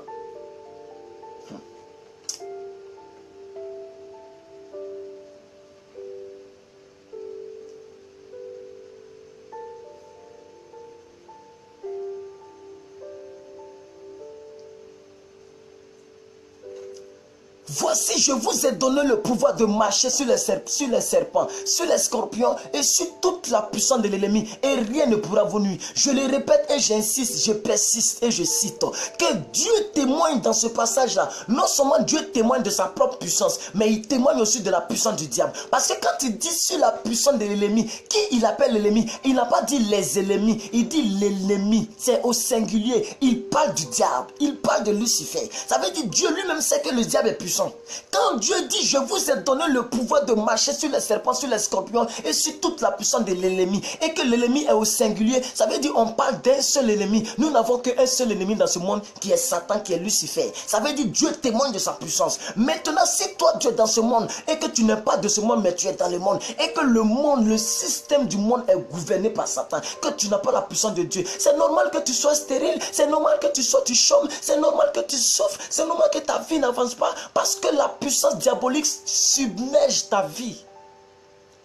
Voici, je vous ai donné le pouvoir de marcher sur les serpents, sur les scorpions et sur toute la puissance de l'ennemi. Et rien ne pourra vous nuire. Je le répète et j'insiste, je persiste et je cite. Que Dieu témoigne dans ce passage-là. Non seulement Dieu témoigne de sa propre puissance, mais il témoigne aussi de la puissance du diable. Parce que quand il dit sur la puissance de l'ennemi, qui il appelle l'ennemi? Il n'a pas dit les ennemis, il dit l'ennemi. C'est au singulier. Il parle du diable, il parle de Lucifer. Ça veut dire Dieu lui-même sait que le diable est puissant. Quand Dieu dit je vous ai donné le pouvoir de marcher sur les serpents, sur les scorpions et sur toute la puissance de l'ennemi, et que l'ennemi est au singulier, ça veut dire on parle d'un seul ennemi. Nous n'avons qu'un seul ennemi dans ce monde qui est Satan, qui est Lucifer. Ça veut dire Dieu témoigne de sa puissance. Maintenant, si toi tu es dans ce monde et que tu n'es pas de ce monde mais tu es dans le monde, et que le monde, le système du monde est gouverné par Satan, que tu n'as pas la puissance de Dieu, c'est normal que tu sois stérile, c'est normal que tu chômes, c'est normal que tu souffres, c'est normal que ta vie n'avance pas, parce que la puissance diabolique submerge ta vie.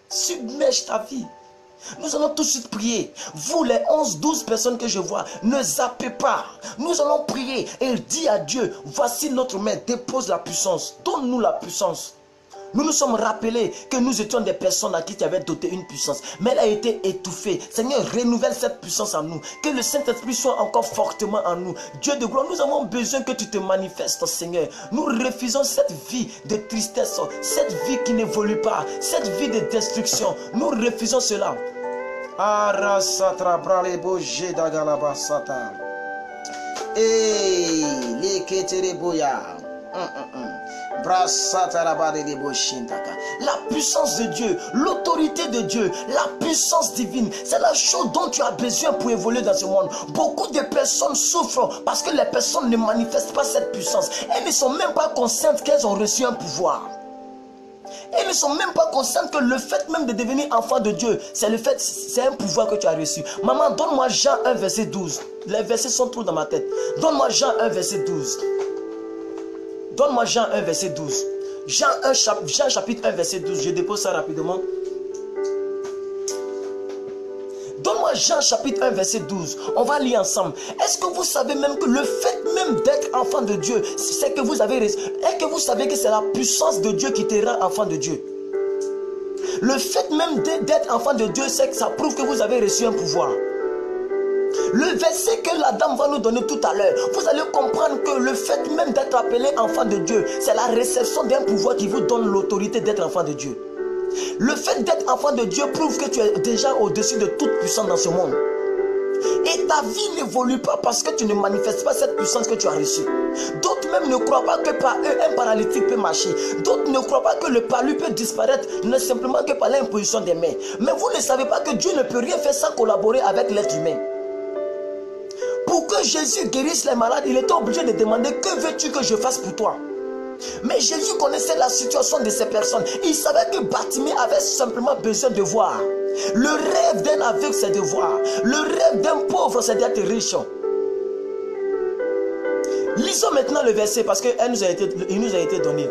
Submerge ta vie. Nous allons tout de suite prier. Vous les 11-12 personnes que je vois, ne zappez pas. Nous allons prier et dire à Dieu, voici notre main, dépose la puissance. Donne-nous la puissance. Nous nous sommes rappelés que nous étions des personnes à qui tu avais doté une puissance, mais elle a été étouffée. Seigneur, renouvelle cette puissance en nous. Que le Saint-Esprit soit encore fortement en nous. Dieu de gloire, nous avons besoin que tu te manifestes, Seigneur. Nous refusons cette vie de tristesse, cette vie qui n'évolue pas, cette vie de destruction. Nous refusons cela. La puissance de Dieu, l'autorité de Dieu, la puissance divine, c'est la chose dont tu as besoin pour évoluer dans ce monde. Beaucoup de personnes souffrent parce que les personnes ne manifestent pas cette puissance. Elles ne sont même pas conscientes qu'elles ont reçu un pouvoir. Elles ne sont même pas conscientes que le fait même de devenir enfant de Dieu, c'est un pouvoir que tu as reçu. Maman, donne-moi Jean 1 verset 12. Les versets sont trop dans ma tête. Donne-moi Jean 1 verset 12. Donne-moi Jean 1 verset 12. Jean chapitre 1 verset 12. Je dépose ça rapidement. Donne-moi Jean chapitre 1 verset 12. On va lire ensemble. Est-ce que vous savez même que le fait même d'être enfant de Dieu, c'est que vous avez... Est-ce que vous savez que c'est la puissance de Dieu qui te rend enfant de Dieu? Le fait même d'être enfant de Dieu, c'est que ça prouve que vous avez reçu un pouvoir. Le verset que la dame va nous donner tout à l'heure, vous allez comprendre que le fait même d'être appelé enfant de Dieu, c'est la réception d'un pouvoir qui vous donne l'autorité d'être enfant de Dieu. Le fait d'être enfant de Dieu prouve que tu es déjà au-dessus de toute puissance dans ce monde. Et ta vie n'évolue pas parce que tu ne manifestes pas cette puissance que tu as reçue. D'autres même ne croient pas que par eux un paralytique peut marcher. D'autres ne croient pas que le palu peut disparaître ne simplement que par l'imposition des mains. Mais vous ne savez pas que Dieu ne peut rien faire sans collaborer avec l'être humain. Pour que Jésus guérisse les malades, il était obligé de demander que veux-tu que je fasse pour toi? Mais Jésus connaissait la situation de ces personnes. Il savait que Bartimée avait simplement besoin de voir. Le rêve d'un aveugle, c'est de voir. Le rêve d'un pauvre, c'est d'être riche. Lisons maintenant le verset parce qu'il nous a été donné.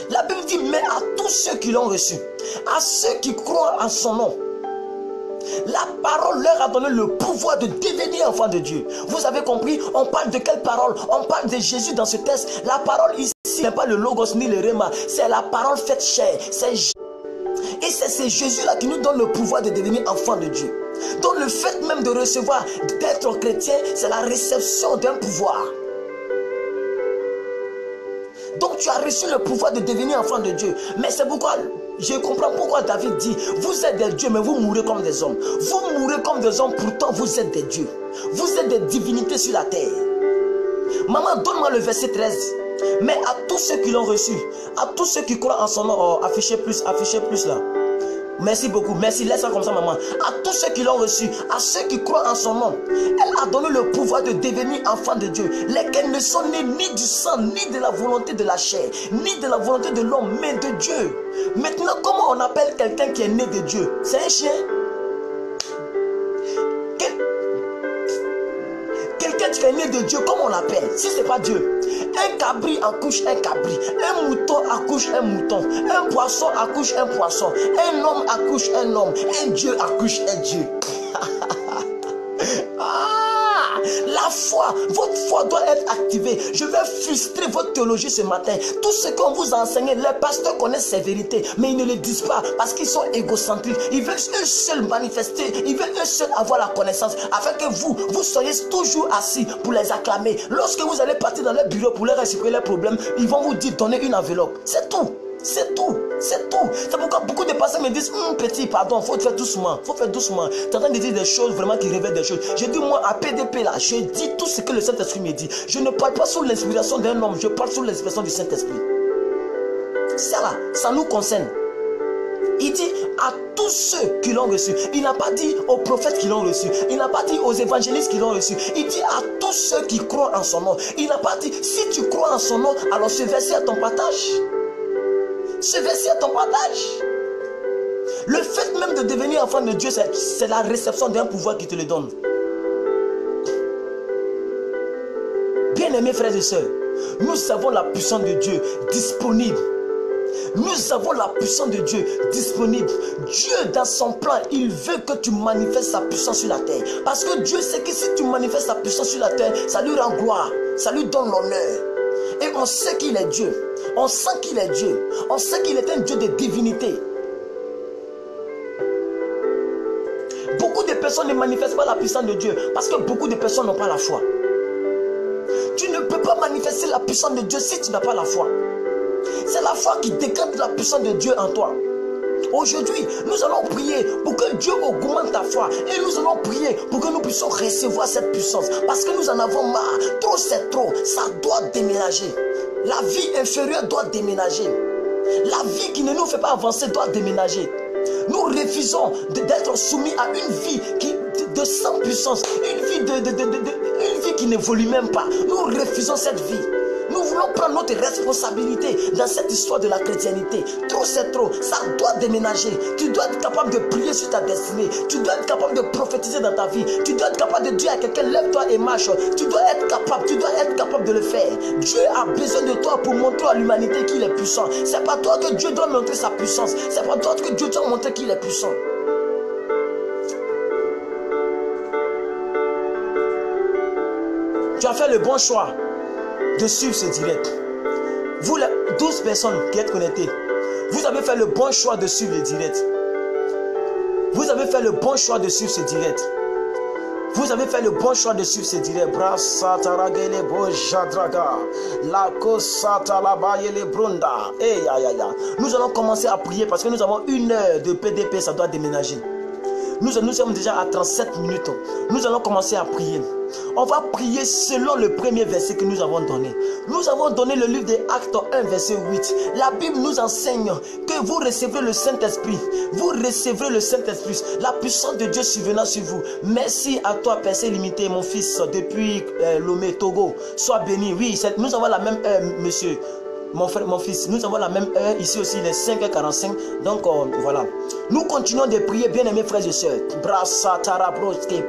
La Bible dit, mais à tous ceux qui l'ont reçu, à ceux qui croient en son nom, la parole leur a donné le pouvoir de devenir enfants de Dieu. Vous avez compris? On parle de quelle parole? On parle de Jésus dans ce texte. La parole ici n'est pas le logos ni le rhéma. C'est la parole faite chair. Et c'est ce Jésus-là qui nous donne le pouvoir de devenir enfants de Dieu. Donc le fait même de recevoir, d'être chrétien, c'est la réception d'un pouvoir. tu as reçu le pouvoir de devenir enfant de Dieu. Mais c'est pourquoi je comprends pourquoi David dit, vous êtes des dieux, mais vous mourrez comme des hommes. Vous mourrez comme des hommes, pourtant vous êtes des dieux. Vous êtes des divinités sur la terre. Maman, donne-moi le verset 13. Mais à tous ceux qui l'ont reçu, à tous ceux qui croient en son nom, oh, affichez plus là. Merci beaucoup, merci, laisse ça comme ça maman. À tous ceux qui l'ont reçu, à ceux qui croient en son nom, elle a donné le pouvoir de devenir enfants de Dieu, lesquels ne sont nés ni du sang, ni de la volonté de la chair, ni de la volonté de l'homme, mais de Dieu. Maintenant, comment on appelle quelqu'un qui est né de Dieu? C'est un chien? Quelqu'un qui est né de Dieu, comment on l'appelle? Si ce n'est pas Dieu. Un cabri accouche un cabri, un mouton accouche un mouton, un poisson accouche un poisson, un homme accouche un homme, un Dieu accouche un Dieu. La foi, votre foi doit être activée. Je vais frustrer votre théologie ce matin. Tout ce qu'on vous a enseigné, les pasteurs connaissent ces vérités, mais ils ne le disent pas parce qu'ils sont égocentriques. Ils veulent eux seuls manifester, ils veulent eux seuls avoir la connaissance, afin que vous soyez toujours assis pour les acclamer. Lorsque vous allez partir dans leur bureau pour leur expliquer leurs problèmes, ils vont vous dire donnez une enveloppe. C'est tout. C'est tout, c'est tout. C'est pourquoi beaucoup de personnes me disent petit, pardon, faut faire doucement, faut faire doucement. Tu es en train de dire des choses vraiment qui révèlent des choses. Je dis moi à PDP là, je dis tout ce que le Saint-Esprit me dit. Je ne parle pas sous l'inspiration d'un homme, je parle sous l'inspiration du Saint-Esprit. Ça là, ça nous concerne. Il dit à tous ceux qui l'ont reçu. Il n'a pas dit aux prophètes qui l'ont reçu. Il n'a pas dit aux évangélistes qui l'ont reçu. Il dit à tous ceux qui croient en son nom. Il n'a pas dit si tu crois en son nom, alors ce verset est ton partage. Ce verset est ton partage. Le fait même de devenir enfant de Dieu, c'est la réception d'un pouvoir qui te le donne. Bien-aimés frères et sœurs, nous avons la puissance de Dieu disponible. Nous avons la puissance de Dieu disponible. Dieu, dans son plan, il veut que tu manifestes sa puissance sur la terre. Parce que Dieu sait que si tu manifestes sa puissance sur la terre, ça lui rend gloire, ça lui donne l'honneur. Et on sait qu'il est Dieu. On sent qu'il est Dieu. On sait qu'il est un Dieu de divinité. Beaucoup de personnes ne manifestent pas la puissance de Dieu parce que beaucoup de personnes n'ont pas la foi. Tu ne peux pas manifester la puissance de Dieu si tu n'as pas la foi. C'est la foi qui décante la puissance de Dieu en toi. Aujourd'hui, nous allons prier pour que Dieu augmente ta foi. Et nous allons prier pour que nous puissions recevoir cette puissance. Parce que nous en avons marre. Trop c'est trop. Ça doit déménager. La vie inférieure doit déménager. La vie qui ne nous fait pas avancer doit déménager. Nous refusons d'être soumis à une vie de sans puissance. Une vie qui n'évolue même pas. Nous refusons cette vie. Nous voulons prendre notre responsabilité dans cette histoire de la chrétienté. Trop c'est trop, ça doit déménager. Tu dois être capable de prier sur ta destinée. Tu dois être capable de prophétiser dans ta vie. Tu dois être capable de dire à quelqu'un, lève-toi et marche. Tu dois être capable de le faire. Dieu a besoin de toi pour montrer à l'humanité qu'il est puissant. C'est pas toi que Dieu doit montrer sa puissance. C'est pas toi que Dieu doit montrer qu'il est puissant. Tu as fait le bon choix de suivre ce direct. Vous, les 12 personnes qui êtes connectées, vous avez fait le bon choix de suivre le direct. Vous avez fait le bon choix de suivre ce direct. Vous avez fait le bon choix de suivre ce direct. Nous allons commencer à prier parce que nous avons 1 heure de PDP, ça doit déménager. Nous sommes déjà à 37 minutes. Nous allons commencer à prier. On va prier selon le premier verset que nous avons donné. Nous avons donné le livre des Actes 1, verset 8. La Bible nous enseigne que vous recevrez le Saint-Esprit. Vous recevrez le Saint-Esprit. La puissance de Dieu survenant sur vous. Merci à toi, Père limité, mon fils, depuis Lomé, Togo. Sois béni. Oui, nous avons la même heure, monsieur. Mon frère, mon fils, nous avons la même heure. Ici aussi, il est 5h45. Donc, voilà. Nous continuons de prier, bien-aimés frères et sœurs.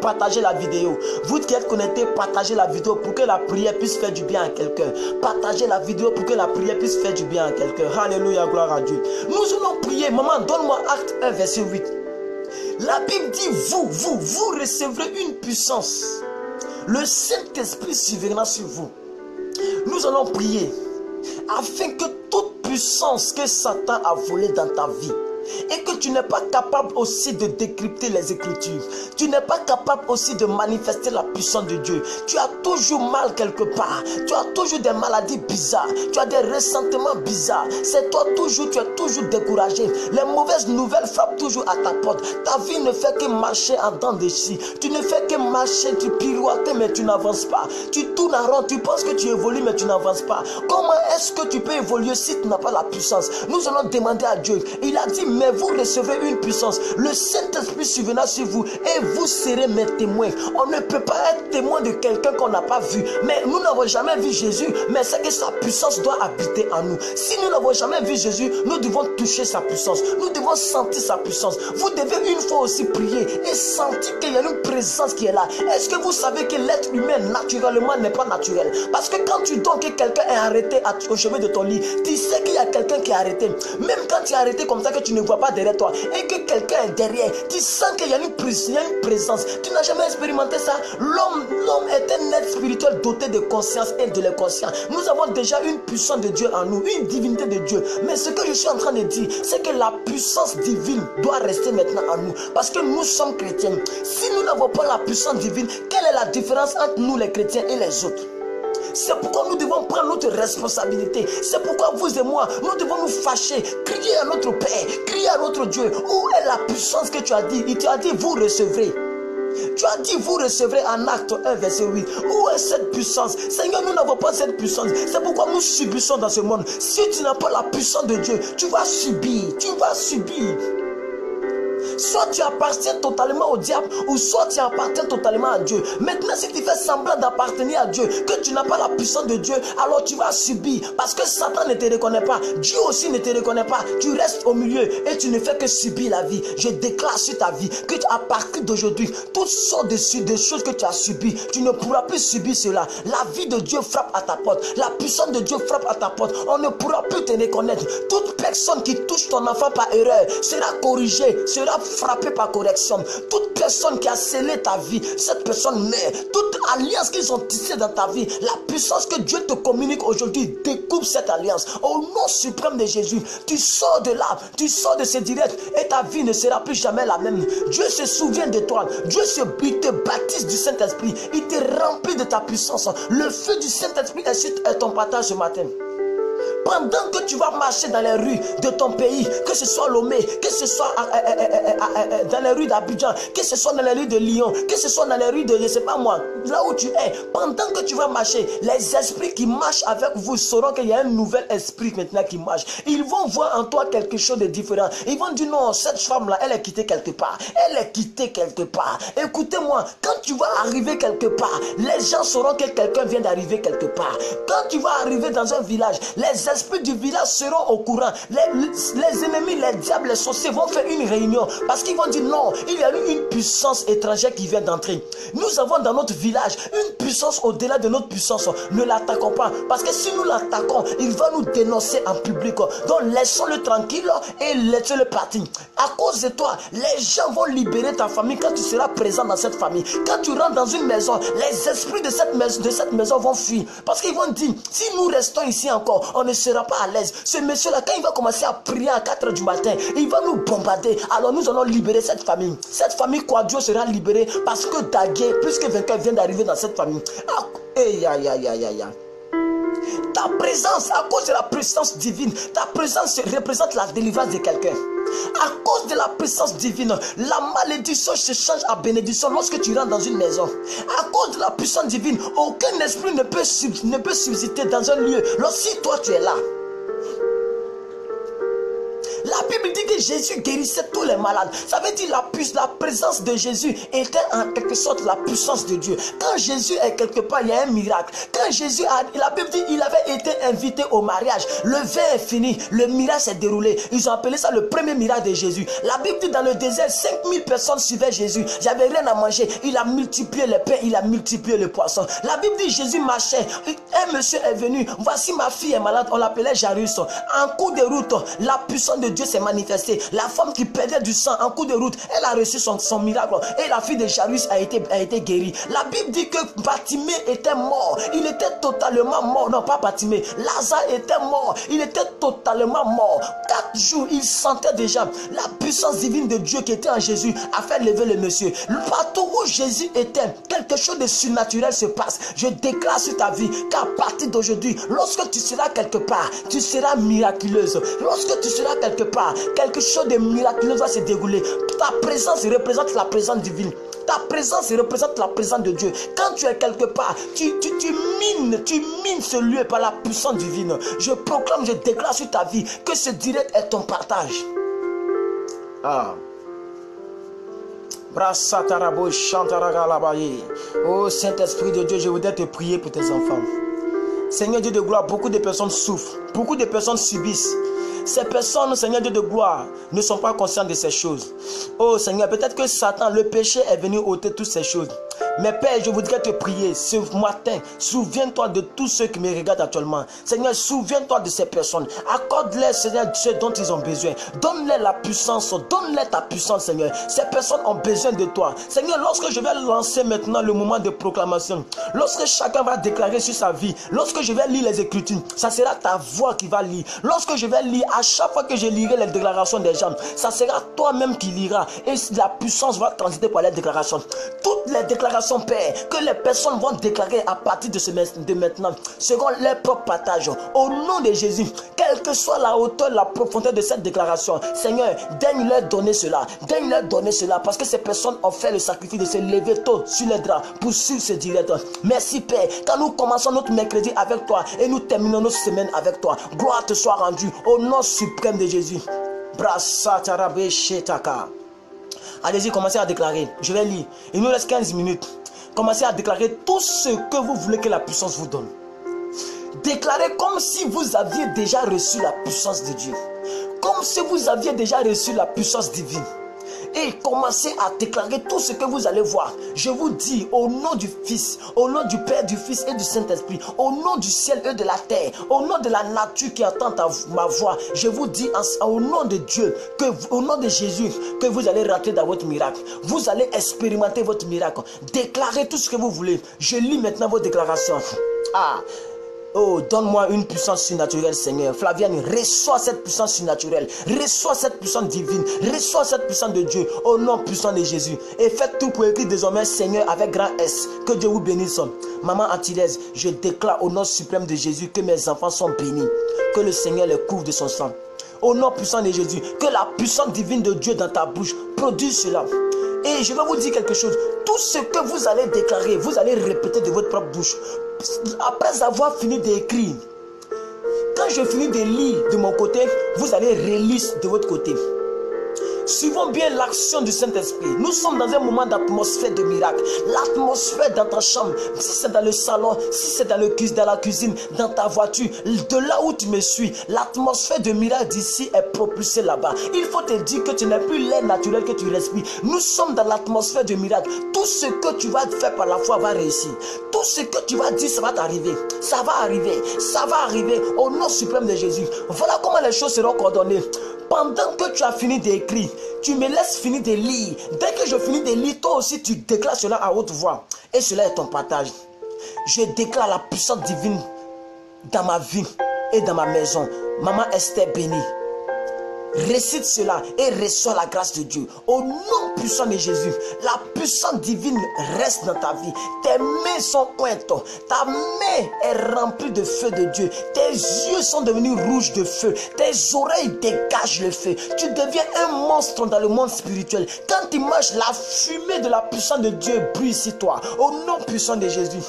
Partagez la vidéo. Vous qui êtes connectés, partagez la vidéo pour que la prière puisse faire du bien à quelqu'un. Partagez la vidéo pour que la prière puisse faire du bien à quelqu'un. Alléluia, gloire à Dieu. Nous allons prier. Maman, donne-moi Acte 1, verset 8. La Bible dit, vous recevrez une puissance. Le Saint-Esprit surviendra sur vous. Nous allons prier afin que toute puissance que Satan a volée dans ta vie, et que tu n'es pas capable aussi de décrypter les Écritures, tu n'es pas capable aussi de manifester la puissance de Dieu, tu as toujours mal quelque part, tu as toujours des maladies bizarres, tu as des ressentiments bizarres, c'est toi toujours, tu es toujours découragé, les mauvaises nouvelles frappent toujours à ta porte, ta vie ne fait que marcher en dents de scie, tu ne fais que marcher, tu pirouettes mais tu n'avances pas, tu tournes en rond, tu penses que tu évolues mais tu n'avances pas. Comment est-ce que tu peux évoluer si tu n'as pas la puissance? Nous allons demander à Dieu. Il a dit, mais vous recevrez une puissance. Le Saint-Esprit surviendra sur vous et vous serez mes témoins. On ne peut pas être témoin de quelqu'un qu'on n'a pas vu. Mais nous n'avons jamais vu Jésus, mais c'est que sa puissance doit habiter en nous. Si nous n'avons jamais vu Jésus, nous devons toucher sa puissance. Nous devons sentir sa puissance. Vous devez une fois aussi prier et sentir qu'il y a une présence qui est là. Est-ce que vous savez que l'être humain naturellement n'est pas naturel? Parce que quand tu donnes que quelqu'un est arrêté au chevet de ton lit, tu sais qu'il y a quelqu'un qui est arrêté. Même quand tu es arrêté comme ça que tu ne vois pas derrière toi et que quelqu'un est derrière, tu sens qu'il y a une présence. Tu n'as jamais expérimenté ça? L'homme est un être spirituel doté de conscience et de l'inconscient. Nous avons déjà une puissance de Dieu en nous, une divinité de Dieu. Mais ce que je suis en train de dire, c'est que la puissance divine doit rester maintenant en nous. Parce que nous sommes chrétiens. Si nous n'avons pas la puissance divine, quelle est la différence entre nous les chrétiens et les autres? C'est pourquoi nous devons prendre notre responsabilité. C'est pourquoi vous et moi, nous devons nous fâcher, crier à notre Père, crier à notre Dieu. Où est la puissance que tu as dit? Il t'a dit, vous recevrez. Tu as dit, vous recevrez en Acte 1, verset 8. Où est cette puissance? Seigneur, nous n'avons pas cette puissance. C'est pourquoi nous subissons dans ce monde. Si tu n'as pas la puissance de Dieu, tu vas subir. Tu vas subir. Soit tu appartiens totalement au diable, ou soit tu appartiens totalement à Dieu. Maintenant, si tu fais semblant d'appartenir à Dieu, que tu n'as pas la puissance de Dieu, alors tu vas subir. Parce que Satan ne te reconnaît pas, Dieu aussi ne te reconnaît pas. Tu restes au milieu et tu ne fais que subir la vie. Je déclare sur ta vie que à partir d'aujourd'hui, toutes sortes de choses que tu as subies, tu ne pourras plus subir cela. La vie de Dieu frappe à ta porte. La puissance de Dieu frappe à ta porte. On ne pourra plus te reconnaître. Toute personne qui touche ton enfant par erreur sera corrigée, sera frappé par correction. Toute personne qui a scellé ta vie, cette personne meurt. Toute alliance qu'ils ont tissée dans ta vie, la puissance que Dieu te communique aujourd'hui, découpe cette alliance. Au nom suprême de Jésus, tu sors de là, tu sors de ce direct et ta vie ne sera plus jamais la même. Dieu se souvient de toi. Dieu il te baptise du Saint-Esprit. Il te remplit de ta puissance. Le feu du Saint-Esprit est sur ton partage ce matin. Pendant que tu vas marcher dans les rues de ton pays, que ce soit Lomé, que ce soit dans les rues d'Abidjan, que ce soit dans les rues de Lyon, que ce soit dans les rues de, je ne sais pas moi, là où tu es, pendant que tu vas marcher, les esprits qui marchent avec vous sauront qu'il y a un nouvel esprit maintenant qui marche. Ils vont voir en toi quelque chose de différent. Ils vont dire non, cette femme-là, elle est quittée quelque part. Elle est quittée quelque part. Écoutez-moi, quand tu vas arriver quelque part, les gens sauront que quelqu'un vient d'arriver quelque part. Quand tu vas arriver dans un village, les esprits du village seront au courant. Les ennemis, les diables, les sorciers vont faire une réunion parce qu'ils vont dire non, il y a eu une puissance étrangère qui vient d'entrer. Nous avons dans notre village une puissance au-delà de notre puissance. Ne l'attaquons pas parce que si nous l'attaquons, il va nous dénoncer en public. Donc laissons-le tranquille et laissons-le partir. À cause de toi, les gens vont libérer ta famille quand tu seras présent dans cette famille. Quand tu rentres dans une maison, les esprits de cette maison vont fuir parce qu'ils vont dire si nous restons ici encore, on ne sera pas à l'aise. Ce monsieur-là, quand il va commencer à prier à 4 h du matin, il va nous bombarder. Alors nous allons libérer cette famille. Cette famille Quadio sera libérée parce que Dagué, plus que vainqueur, vient d'arriver dans cette famille. Ta présence, à cause de la puissance divine, ta présence représente la délivrance de quelqu'un. À cause de la puissance divine, la malédiction se change à bénédiction lorsque tu rentres dans une maison. À cause de la puissance divine, aucun esprit ne peut subsister dans un lieu lorsque toi tu es là. La Bible dit que Jésus guérissait tous les malades. Ça veut dire la présence de Jésus était en quelque sorte la puissance de Dieu. Quand Jésus est quelque part, il y a un miracle. Quand Jésus la Bible dit qu'il avait été invité au mariage. Le vin est fini, le miracle s'est déroulé. Ils ont appelé ça le premier miracle de Jésus. La Bible dit dans le désert, 5000 personnes suivaient Jésus. Il n'y avait rien à manger. Il a multiplié les pains, il a multiplié les poissons. La Bible dit Jésus marchait. Un monsieur est venu. Voici ma fille est malade. On l'appelait Jairus. En cours de route, la puissance de Dieu s'est manifestée. passé. La femme qui perdait du sang en cours de route, elle a reçu son miracle. Et la fille de Jairus a été guérie. La Bible dit que Bartimée était mort. Il était totalement mort. Non, pas Bartimée. Lazare était mort. Il était totalement mort. 4 jours, il sentait déjà la puissance divine de Dieu qui était en Jésus a fait lever le monsieur. Partout où Jésus était, quelque chose de surnaturel se passe. Je déclare sur ta vie qu'à partir d'aujourd'hui, lorsque tu seras quelque part, tu seras miraculeuse. Lorsque tu seras quelque part, quelque chose de miraculeux va se dérouler. Ta présence représente la présence divine. Ta présence représente la présence de Dieu. Quand tu es quelque part, tu mines ce lieu par la puissance divine. Je proclame, je déclare sur ta vie que ce direct est ton partage. Ah. Oh Saint-Esprit de Dieu, je voudrais te prier pour tes enfants. Seigneur Dieu de gloire, beaucoup de personnes souffrent, beaucoup de personnes subissent. Ces personnes, Seigneur Dieu de gloire, ne sont pas conscientes de ces choses. Oh Seigneur, peut-être que Satan, le péché est venu ôter toutes ces choses. Mais Père, je voudrais te prier ce matin. Souviens-toi de tous ceux qui me regardent actuellement. Seigneur, souviens-toi de ces personnes. Accorde-leur, Seigneur, ce dont ils ont besoin. Donne-leur la puissance. Donne-leur ta puissance, Seigneur. Ces personnes ont besoin de toi. Seigneur, lorsque je vais lancer maintenant le moment de proclamation, lorsque chacun va déclarer sur sa vie, lorsque je vais lire les Écritures, ça sera ta voix qui va lire. Lorsque je vais lire, à chaque fois que je lirai les déclarations des gens, ça sera toi-même qui liras. Et la puissance va transiter par les déclarations. Toutes les déclarations, Père, que les personnes vont déclarer à partir de maintenant, seront leur propre partage. Au nom de Jésus, quelle que soit la hauteur, la profondeur de cette déclaration, Seigneur, daigne leur donner cela. Daigne leur donner cela, parce que ces personnes ont fait le sacrifice de se lever tôt sur les draps pour suivre ce direct. Merci, Père, quand nous commençons notre mercredi avec toi et nous terminons notre semaine avec toi. Gloire te soit rendue au nom suprême de Jésus. Allez-y, commencez à déclarer. Je vais lire. Il nous reste 15 minutes. Commencez à déclarer tout ce que vous voulez que la puissance vous donne. Déclarez comme si vous aviez déjà reçu la puissance de Dieu. Comme si vous aviez déjà reçu la puissance divine. Et commencez à déclarer tout ce que vous allez voir. Je vous dis au nom du Fils, au nom du Père, du Fils et du Saint-Esprit, au nom du ciel et de la terre, au nom de la nature qui entend ma voix, je vous dis au nom de Dieu, au nom de Jésus, que vous allez rentrer dans votre miracle. Vous allez expérimenter votre miracle. Déclarez tout ce que vous voulez. Je lis maintenant vos déclarations. Oh, donne-moi une puissance surnaturelle, Seigneur. Flaviane, reçois cette puissance surnaturelle. Reçois cette puissance divine. Reçois cette puissance de Dieu au nom puissant de Jésus. Et faites tout pour écrire désormais, Seigneur, avec grand S. Que Dieu vous bénisse. Maman Antillaise, je déclare au nom suprême de Jésus que mes enfants sont bénis. Que le Seigneur les couvre de son sang. Au nom puissant de Jésus, que la puissance divine de Dieu dans ta bouche produise cela. Et je vais vous dire quelque chose. Tout ce que vous allez déclarer, vous allez répéter de votre propre bouche. Après avoir fini d'écrire, quand je finis de lire de mon côté, vous allez relire de votre côté. Suivons bien l'action du Saint-Esprit. Nous sommes dans un moment d'atmosphère de miracle. L'atmosphère dans ta chambre, si c'est dans le salon, si c'est dans la cuisine, dans ta voiture, de là où tu me suis, l'atmosphère de miracle d'ici est propulsée là-bas. Il faut te dire que tu n'es plus l'air naturel que tu respires. Nous sommes dans l'atmosphère de miracle. Tout ce que tu vas faire par la foi va réussir. Tout ce que tu vas dire, ça va t'arriver. Ça va arriver. Ça va arriver au nom suprême de Jésus. Voilà comment les choses seront coordonnées. Pendant que tu as fini d'écrire, tu me laisses finir de lire. Dès que je finis de lire, toi aussi tu déclares cela à haute voix. Et cela est ton partage. Je déclare la puissance divine dans ma vie et dans ma maison. Maman Esther bénie. Récite cela et reçois la grâce de Dieu. Au nom puissant de Jésus, la puissance divine reste dans ta vie. Tes mains sont ointes. Ta main est remplie de feu de Dieu. Tes yeux sont devenus rouges de feu. Tes oreilles dégagent le feu. Tu deviens un monstre dans le monde spirituel. Quand tu marches, la fumée de la puissance de Dieu brille sur toi. Au nom puissant de Jésus.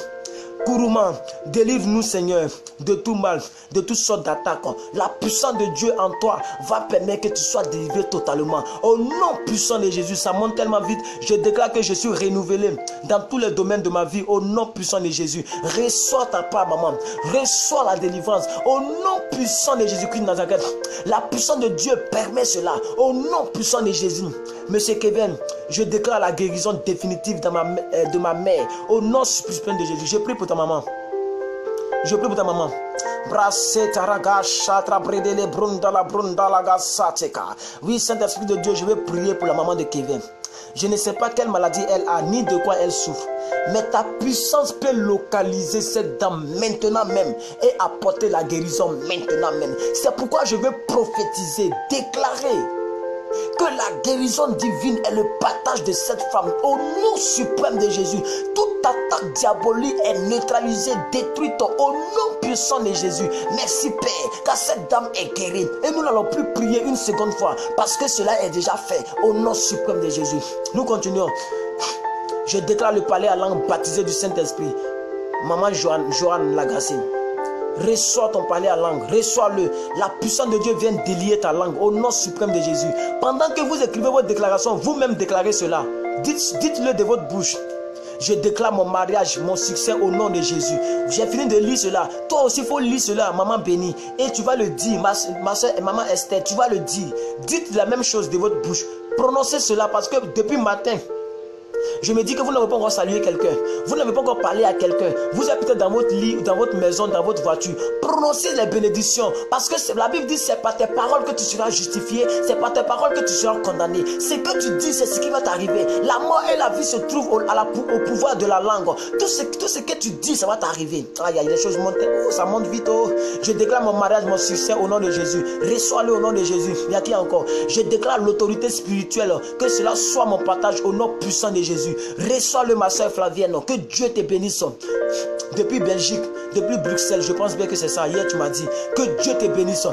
Kourouman, délivre-nous Seigneur de tout mal, de toutes sortes d'attaques. La puissance de Dieu en toi va permettre que tu sois délivré totalement. Au nom puissant de Jésus, ça monte tellement vite. Je déclare que je suis renouvelé dans tous les domaines de ma vie. Au nom puissant de Jésus, reçois ta part maman. Reçois la délivrance. Au nom puissant de Jésus-Christ de Nazareth. La puissance de Dieu permet cela. Au nom puissant de Jésus. Monsieur Kevin, je déclare la guérison définitive de ma mère. Au nom suprême de Jésus. Je prie pour ta maman. Je prie pour ta maman. Oui, Saint-Esprit de Dieu, je vais prier pour la maman de Kevin. Je ne sais pas quelle maladie elle a, ni de quoi elle souffre. Mais ta puissance peut localiser cette dame maintenant même et apporter la guérison maintenant même. C'est pourquoi je vais prophétiser, déclarer que la guérison divine est le partage de cette femme. Au nom suprême de Jésus, toute attaque diabolique est neutralisée, détruite au nom puissant de Jésus. Merci Père, car cette dame est guérie. Et nous n'allons plus prier une seconde fois, parce que cela est déjà fait au nom suprême de Jésus. Nous continuons. Je déclare le palais à langue baptisé du Saint-Esprit. Maman Joanne Lagacé, reçois ton palais à langue, reçois-le. La puissance de Dieu vient délier ta langue au nom suprême de Jésus. Pendant que vous écrivez votre déclaration, vous-même déclarez cela. Dites-le de votre bouche. Je déclare mon mariage, mon succès au nom de Jésus. J'ai fini de lire cela. Toi aussi, il faut lire cela, maman bénie. Et tu vas le dire, ma soeur et maman Esther, tu vas le dire. Dites la même chose de votre bouche. Prononcez cela parce que depuis matin, je me dis que vous n'avez pas encore salué quelqu'un. Vous n'avez pas encore parlé à quelqu'un. Vous êtes peut-être dans votre lit, dans votre maison, dans votre voiture. Prononcez les bénédictions. Parce que la Bible dit, c'est par tes paroles que tu seras justifié. C'est par tes paroles que tu seras condamné. Ce que tu dis, c'est ce qui va t'arriver. La mort et la vie se trouvent au pouvoir de la langue. Tout ce que tu dis, ça va t'arriver. Aïe, aïe, les choses montent. Oh, ça monte vite. Oh. Je déclare mon mariage, mon succès au nom de Jésus. Reçois-le au nom de Jésus. Il y a qui encore? Je déclare l'autorité spirituelle. Que cela soit mon partage au nom puissant de Jésus. Reçois-le, ma soeur Flavienne. Que Dieu te bénisse. Depuis Belgique, depuis Bruxelles, je pense bien que c'est ça. Hier, tu m'as dit que Dieu te bénisse.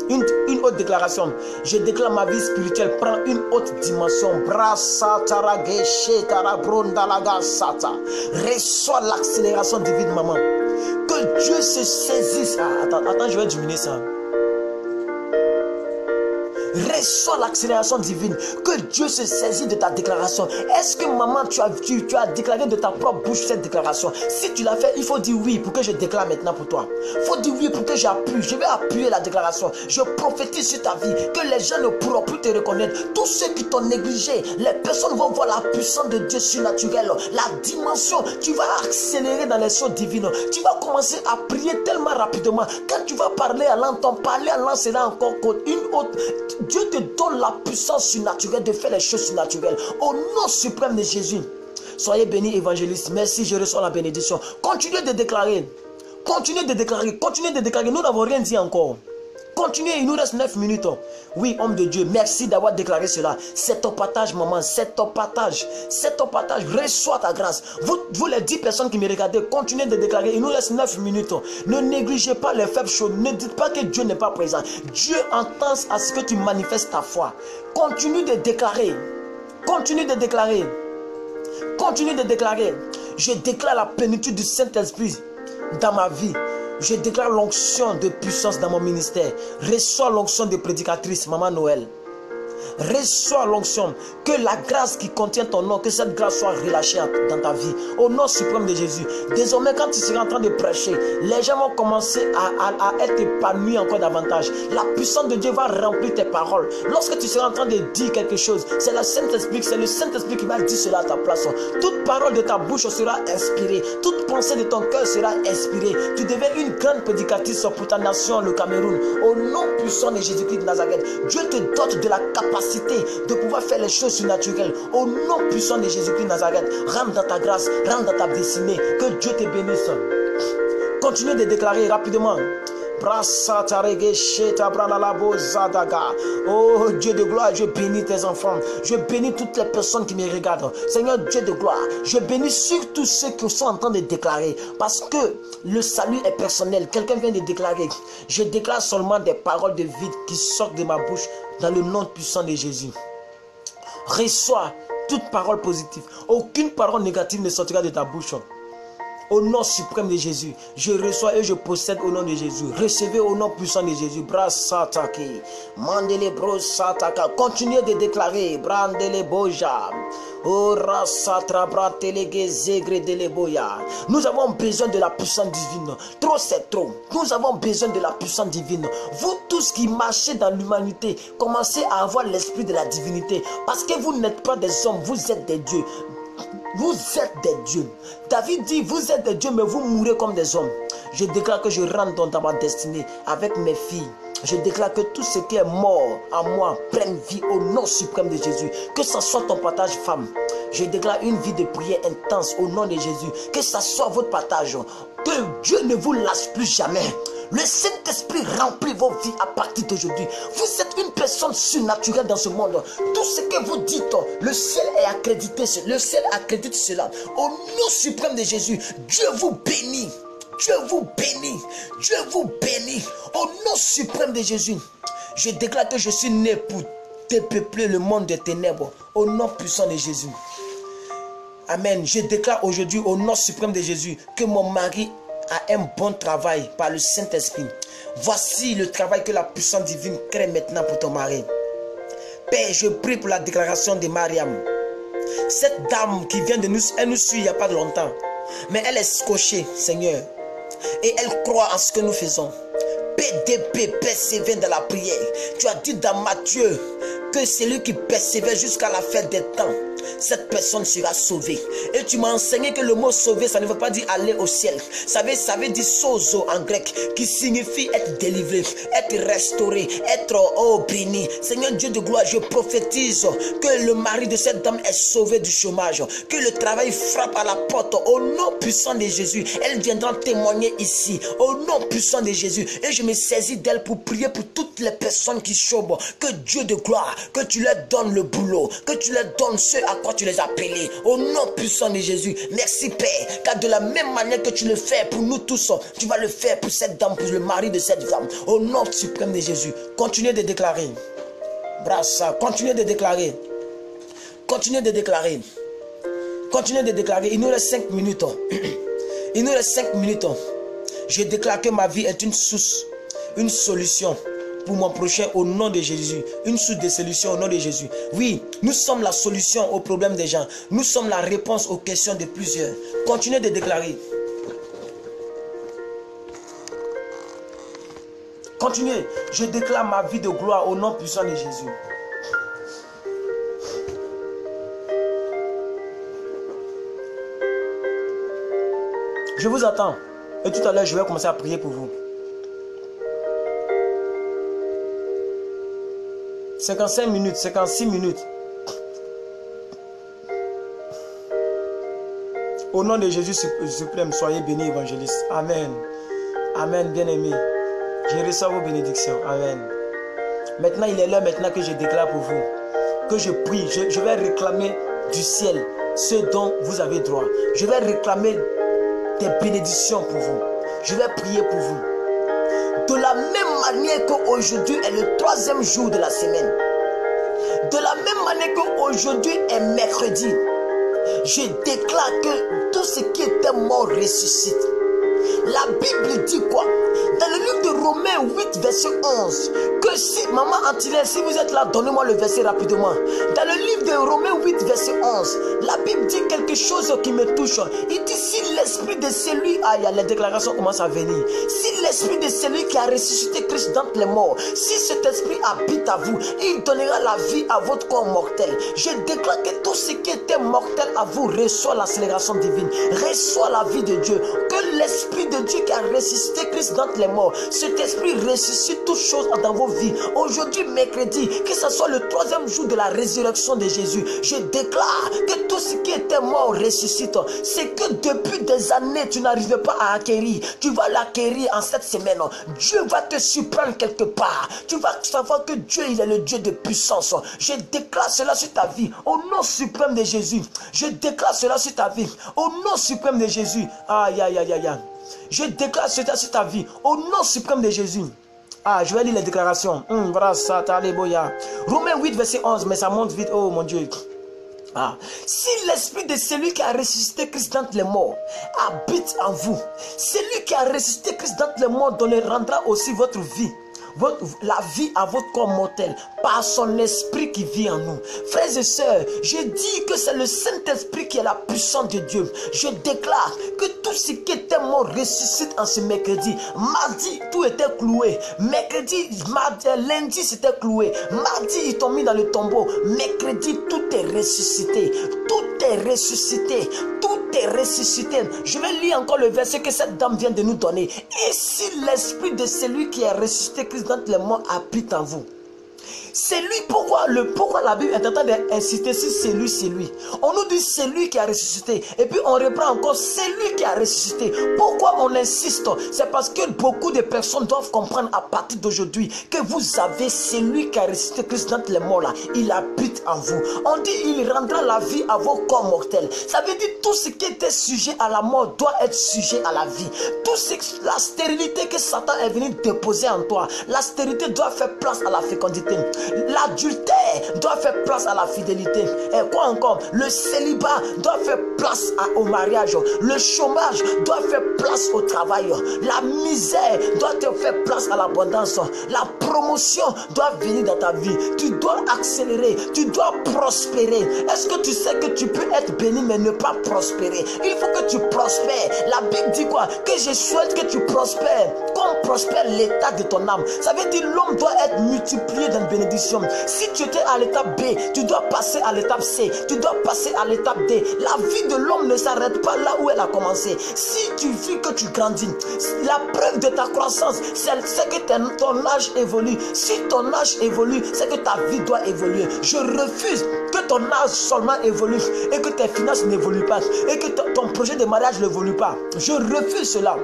Une autre déclaration. Je déclare ma vie spirituelle prend une autre dimension. Reçois l'accélération divine, maman. Que Dieu se saisisse. Attends, je vais diminuer ça. Reçois l'accélération divine. Que Dieu se saisisse de ta déclaration. Est-ce que maman, tu as déclaré de ta propre bouche cette déclaration? Si tu l'as fait, il faut dire oui pour que je déclare maintenant pour toi. Il faut dire oui pour que j'appuie. Je vais appuyer la déclaration. Je prophétise sur ta vie que les gens ne pourront plus te reconnaître. Tous ceux qui t'ont négligé, les personnes vont voir la puissance de Dieu surnaturelle. La dimension, tu vas accélérer dans les choses divines. Tu vas commencer à prier tellement rapidement. Quand tu vas parler à langue, ton parler à langue sera encore une autre. Dieu te donne la puissance surnaturelle de faire les choses surnaturelles. Au nom suprême de Jésus. Soyez bénis, évangélistes. Merci, je reçois la bénédiction. Continuez de déclarer. Continuez de déclarer. Continuez de déclarer. Nous n'avons rien dit encore. Continuez, il nous reste 9 minutes. Oui, homme de Dieu, merci d'avoir déclaré cela. C'est ton partage, maman. C'est ton partage. C'est ton partage. Reçois ta grâce. Vous les 10 personnes qui me regardez, continuez de déclarer. Il nous reste 9 minutes. Ne négligez pas les faibles choses. Ne dites pas que Dieu n'est pas présent. Dieu entend à ce que tu manifestes ta foi. Continue de déclarer. Continue de déclarer. Continue de déclarer. Je déclare la plénitude du Saint-Esprit dans ma vie. Je déclare l'onction de puissance dans mon ministère. Reçois l'onction de prédicatrice, maman Noël. Reçois l'onction. Que la grâce qui contient ton nom, que cette grâce soit relâchée dans ta vie. Au nom suprême de Jésus. Désormais, quand tu seras en train de prêcher, les gens vont commencer à être épanouis encore davantage. La puissance de Dieu va remplir tes paroles. Lorsque tu seras en train de dire quelque chose, c'est le Saint-Esprit qui va dire cela à ta place. Toute parole de ta bouche sera inspirée. Toute pensée de ton cœur sera inspirée. Tu deviens une grande prédicatrice pour ta nation, le Cameroun. Au nom puissant de Jésus-Christ de Nazareth, Dieu te dote de la capacité de pouvoir faire les choses surnaturelles. Au nom puissant de Jésus-Christ de Nazareth, rentre dans ta grâce, rentre dans ta destinée. Que Dieu te bénisse. Continue de déclarer rapidement. Oh Dieu de gloire, je bénis tes enfants. Je bénis toutes les personnes qui me regardent. Seigneur Dieu de gloire, je bénis surtout ceux qui sont en train de déclarer. Parce que le salut est personnel. Quelqu'un vient de déclarer. Je déclare seulement des paroles de vie qui sortent de ma bouche dans le nom puissant de Jésus. Reçois toute parole positive. Aucune parole négative ne sortira de ta bouche. Au nom suprême de Jésus, je reçois et je possède au nom de Jésus. Recevez au nom puissant de Jésus. Brasataki, mandele brosataka. Continuez de déclarer. Brandele boja. Ora satra bratelege zegre dele boya. Nous avons besoin de la puissance divine. Trop c'est trop. Nous avons besoin de la puissance divine. Vous tous qui marchez dans l'humanité, commencez à avoir l'esprit de la divinité. Parce que vous n'êtes pas des hommes, vous êtes des dieux. Vous êtes des dieux. David dit, vous êtes des dieux, mais vous mourrez comme des hommes. Je déclare que je rentre dans ma destinée avec mes filles. Je déclare que tout ce qui est mort en moi prenne vie au nom suprême de Jésus. Que ce soit ton partage femme. Je déclare une vie de prière intense au nom de Jésus. Que ce soit votre partage. Que Dieu ne vous lâche plus jamais. Le Saint-Esprit remplit vos vies à partir d'aujourd'hui. Vous êtes une personne surnaturelle dans ce monde. Tout ce que vous dites, le ciel est accrédité. Le ciel accrédite cela. Au nom suprême de Jésus, Dieu vous bénit. Dieu vous bénit. Dieu vous bénit. Au nom suprême de Jésus, je déclare que je suis né pour dépeupler le monde des ténèbres. Au nom puissant de Jésus. Amen. Je déclare aujourd'hui au nom suprême de Jésus que mon mari a un bon travail par le Saint-Esprit. Voici le travail que la puissance divine crée maintenant pour ton mari. Père, je prie pour la déclaration de Mariam. Cette dame qui vient de nous, elle nous suit il n'y a pas de longtemps. Mais elle est scotchée, Seigneur. Et elle croit en ce que nous faisons. PDP, persévère dans la prière. Tu as dit dans Matthieu que celui qui persévère jusqu'à la fin des temps, cette personne sera sauvée. Et tu m'as enseigné que le mot sauver, ça ne veut pas dire aller au ciel. Ça veut dire sozo en grec, qui signifie être délivré, être restauré, être béni. Seigneur Dieu de gloire, je prophétise que le mari de cette dame est sauvé du chômage, que le travail frappe à la porte. Au nom puissant de Jésus, elle viendra témoigner ici. Au nom puissant de Jésus. Et je me saisis d'elle pour prier pour toutes les personnes qui chôment. Que Dieu de gloire, que tu leur donnes le boulot, que tu leur donnes ce à quoi tu les as appelés. Au nom puissant de Jésus. Merci Père, car de la même manière que tu le fais pour nous tous, tu vas le faire pour cette dame, pour le mari de cette dame. Au nom suprême de Jésus. Continuez de déclarer. Brassa, continuez de déclarer. Continuez de déclarer. Continuez de déclarer. Il nous reste 5 minutes. Il nous reste 5 minutes. Je déclare que ma vie est une source, une solution pour mon prochain au nom de Jésus. Une source de solution au nom de Jésus. Oui, nous sommes la solution aux problèmes des gens. Nous sommes la réponse aux questions de plusieurs. Continuez de déclarer. Continuez. Je déclare ma vie de gloire au nom puissant de Jésus. Je vous attends. Et tout à l'heure, je vais commencer à prier pour vous. 55 minutes, 56 minutes. Au nom de Jésus suprême, soyez bénis, évangélistes. Amen. Amen, bien-aimés. Je reçois vos bénédictions. Amen. Maintenant, il est l'heure maintenant que je déclare pour vous. Que je prie. Je vais réclamer du ciel ce dont vous avez droit. Je vais réclamer des bénédictions pour vous. Je vais prier pour vous. De la même manière qu'aujourd'hui est le 3e jour de la semaine. De la même manière qu'aujourd'hui est mercredi. Je déclare que tout ce qui était mort ressuscite. La Bible dit quoi? Dans le livre de Romains 8, verset 11. Que si, maman Antilène, si vous êtes là, donnez-moi le verset rapidement. Dans le livre de Romains 8, verset 11, la Bible dit quelque chose qui me touche. Il dit, si l'esprit de celui, les déclarations commencent à venir. Si l'esprit de celui qui a ressuscité Christ d'entre les morts, si cet esprit habite à vous, il donnera la vie à votre corps mortel. Je déclare que tout ce qui était mortel à vous reçoit l'accélération divine, reçoit la vie de Dieu. Que l'esprit de Dieu qui a ressuscité Christ d'entre les morts, cet esprit ressuscite toutes choses dans vos vies. Aujourd'hui, mercredi, que ce soit le 3e jour de la résurrection de Jésus, je déclare que tout ce qui était mort ressuscite. C'est que depuis des années, tu n'arrivais pas à acquérir. Tu vas l'acquérir en cette semaine. Dieu va te surprendre quelque part. Tu vas savoir que Dieu, il est le Dieu de puissance. Je déclare cela sur ta vie. Au nom suprême de Jésus. Je déclare cela sur ta vie. Au nom suprême de Jésus. Aïe, aïe, aïe, aïe. Je déclare cela sur ta vie. Au nom suprême de Jésus. Je vais lire les déclarations. Romains 8, verset 11. Mais ça monte vite. Oh mon Dieu. Si l'esprit de celui qui a ressuscité Christ d'entre les morts habite en vous, celui qui a ressuscité Christ d'entre les morts rendra aussi votre vie, la vie à votre corps mortel par son esprit qui vit en nous. Frères et sœurs, je dis que c'est le Saint-Esprit qui est la puissance de Dieu. Je déclare que tout ce qui était mort ressuscite en ce mercredi. Mardi, tout était cloué. Mercredi, lundi, c'était cloué. Mardi, ils t'ont mis dans le tombeau. Mercredi, tout est ressuscité. Tout est ressuscité. Tout est ressuscité. Je vais lire encore le verset que cette dame vient de nous donner. Et si l'esprit de celui qui est ressuscité Christ d'entre les morts habite en vous. C'est lui, pourquoi la Bible est en train d'insister sur c'est lui. On nous dit c'est lui qui a ressuscité. Et puis on reprend encore c'est lui qui a ressuscité. Pourquoi on insiste? C'est parce que beaucoup de personnes doivent comprendre à partir d'aujourd'hui que vous avez celui qui a ressuscité Christ d'entre les morts là. Il habite en vous. On dit il rendra la vie à vos corps mortels. Ça veut dire tout ce qui était sujet à la mort doit être sujet à la vie. La stérilité que Satan est venu déposer en toi, la stérilité doit faire place à la fécondité. L'adultère doit faire place à la fidélité. Et quoi encore? Le célibat doit faire place au mariage. Le chômage doit faire place au travail. La misère doit te faire place à l'abondance. La promotion doit venir dans ta vie. Tu dois accélérer. Tu dois prospérer. Est-ce que tu sais que tu peux être béni mais ne pas prospérer? Il faut que tu prospères. La Bible dit quoi? Que je souhaite que tu prospères comme prospère l'état de ton âme. Ça veut dire l'homme doit être multiplié dans une bénédiction. Si tu étais à l'étape B, tu dois passer à l'étape C. Tu dois passer à l'étape D. La vie de l'homme ne s'arrête pas là où elle a commencé. Si tu vis que tu grandis, la preuve de ta croissance, c'est que ton âge évolue. Si ton âge évolue, c'est que ta vie doit évoluer. Je refuse que ton âge seulement évolue et que tes finances n'évoluent pas et que ton projet de mariage n'évolue pas. Je refuse cela.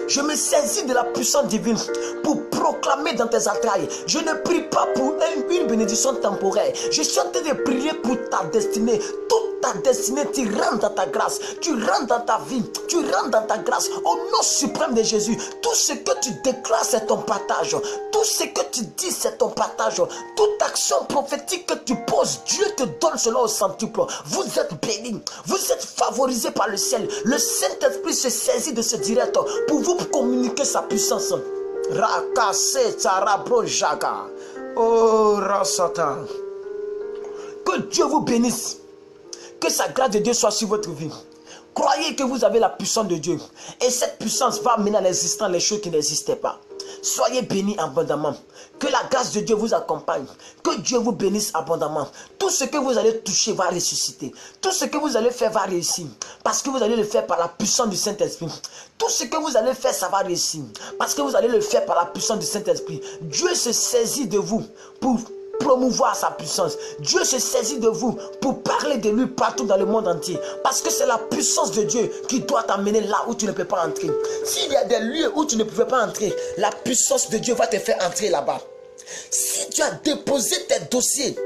Je me saisis de la puissance divine pour proclamer dans tes entrailles. Je ne prie pas pour une bénédiction temporaire. Je suis en train de prier pour ta destinée. Toute ta destinée, tu rentres dans ta grâce. Tu rentres dans ta vie. Tu rentres dans ta grâce. Au nom suprême de Jésus, tout ce que tu déclares, c'est ton partage. Tout ce que tu dis, c'est ton partage. Toute action prophétique que tu poses, Dieu te donne cela au centuple. Vous êtes bénis. Vous êtes favorisés par le ciel. Le Saint-Esprit se saisit de ce direct pour vous communiquer sa puissance. Rakase Tarabro Jaga. Oh Rasata. Que Dieu vous bénisse. Que sa grâce de Dieu soit sur votre vie. Croyez que vous avez la puissance de Dieu. Et cette puissance va amener à l'existence les choses qui n'existaient pas. Soyez bénis abondamment. Que la grâce de Dieu vous accompagne. Que Dieu vous bénisse abondamment. Tout ce que vous allez toucher va ressusciter. Tout ce que vous allez faire va réussir. Parce que vous allez le faire par la puissance du Saint-Esprit. Tout ce que vous allez faire, ça va réussir. Parce que vous allez le faire par la puissance du Saint-Esprit. Dieu se saisit de vous pour promouvoir sa puissance. Dieu se saisit de vous pour parler de lui partout dans le monde entier. Parce que c'est la puissance de Dieu qui doit t'amener là où tu ne peux pas entrer. S'il y a des lieux où tu ne pouvais pas entrer, la puissance de Dieu va te faire entrer là-bas. Si tu as déposé tes dossiers,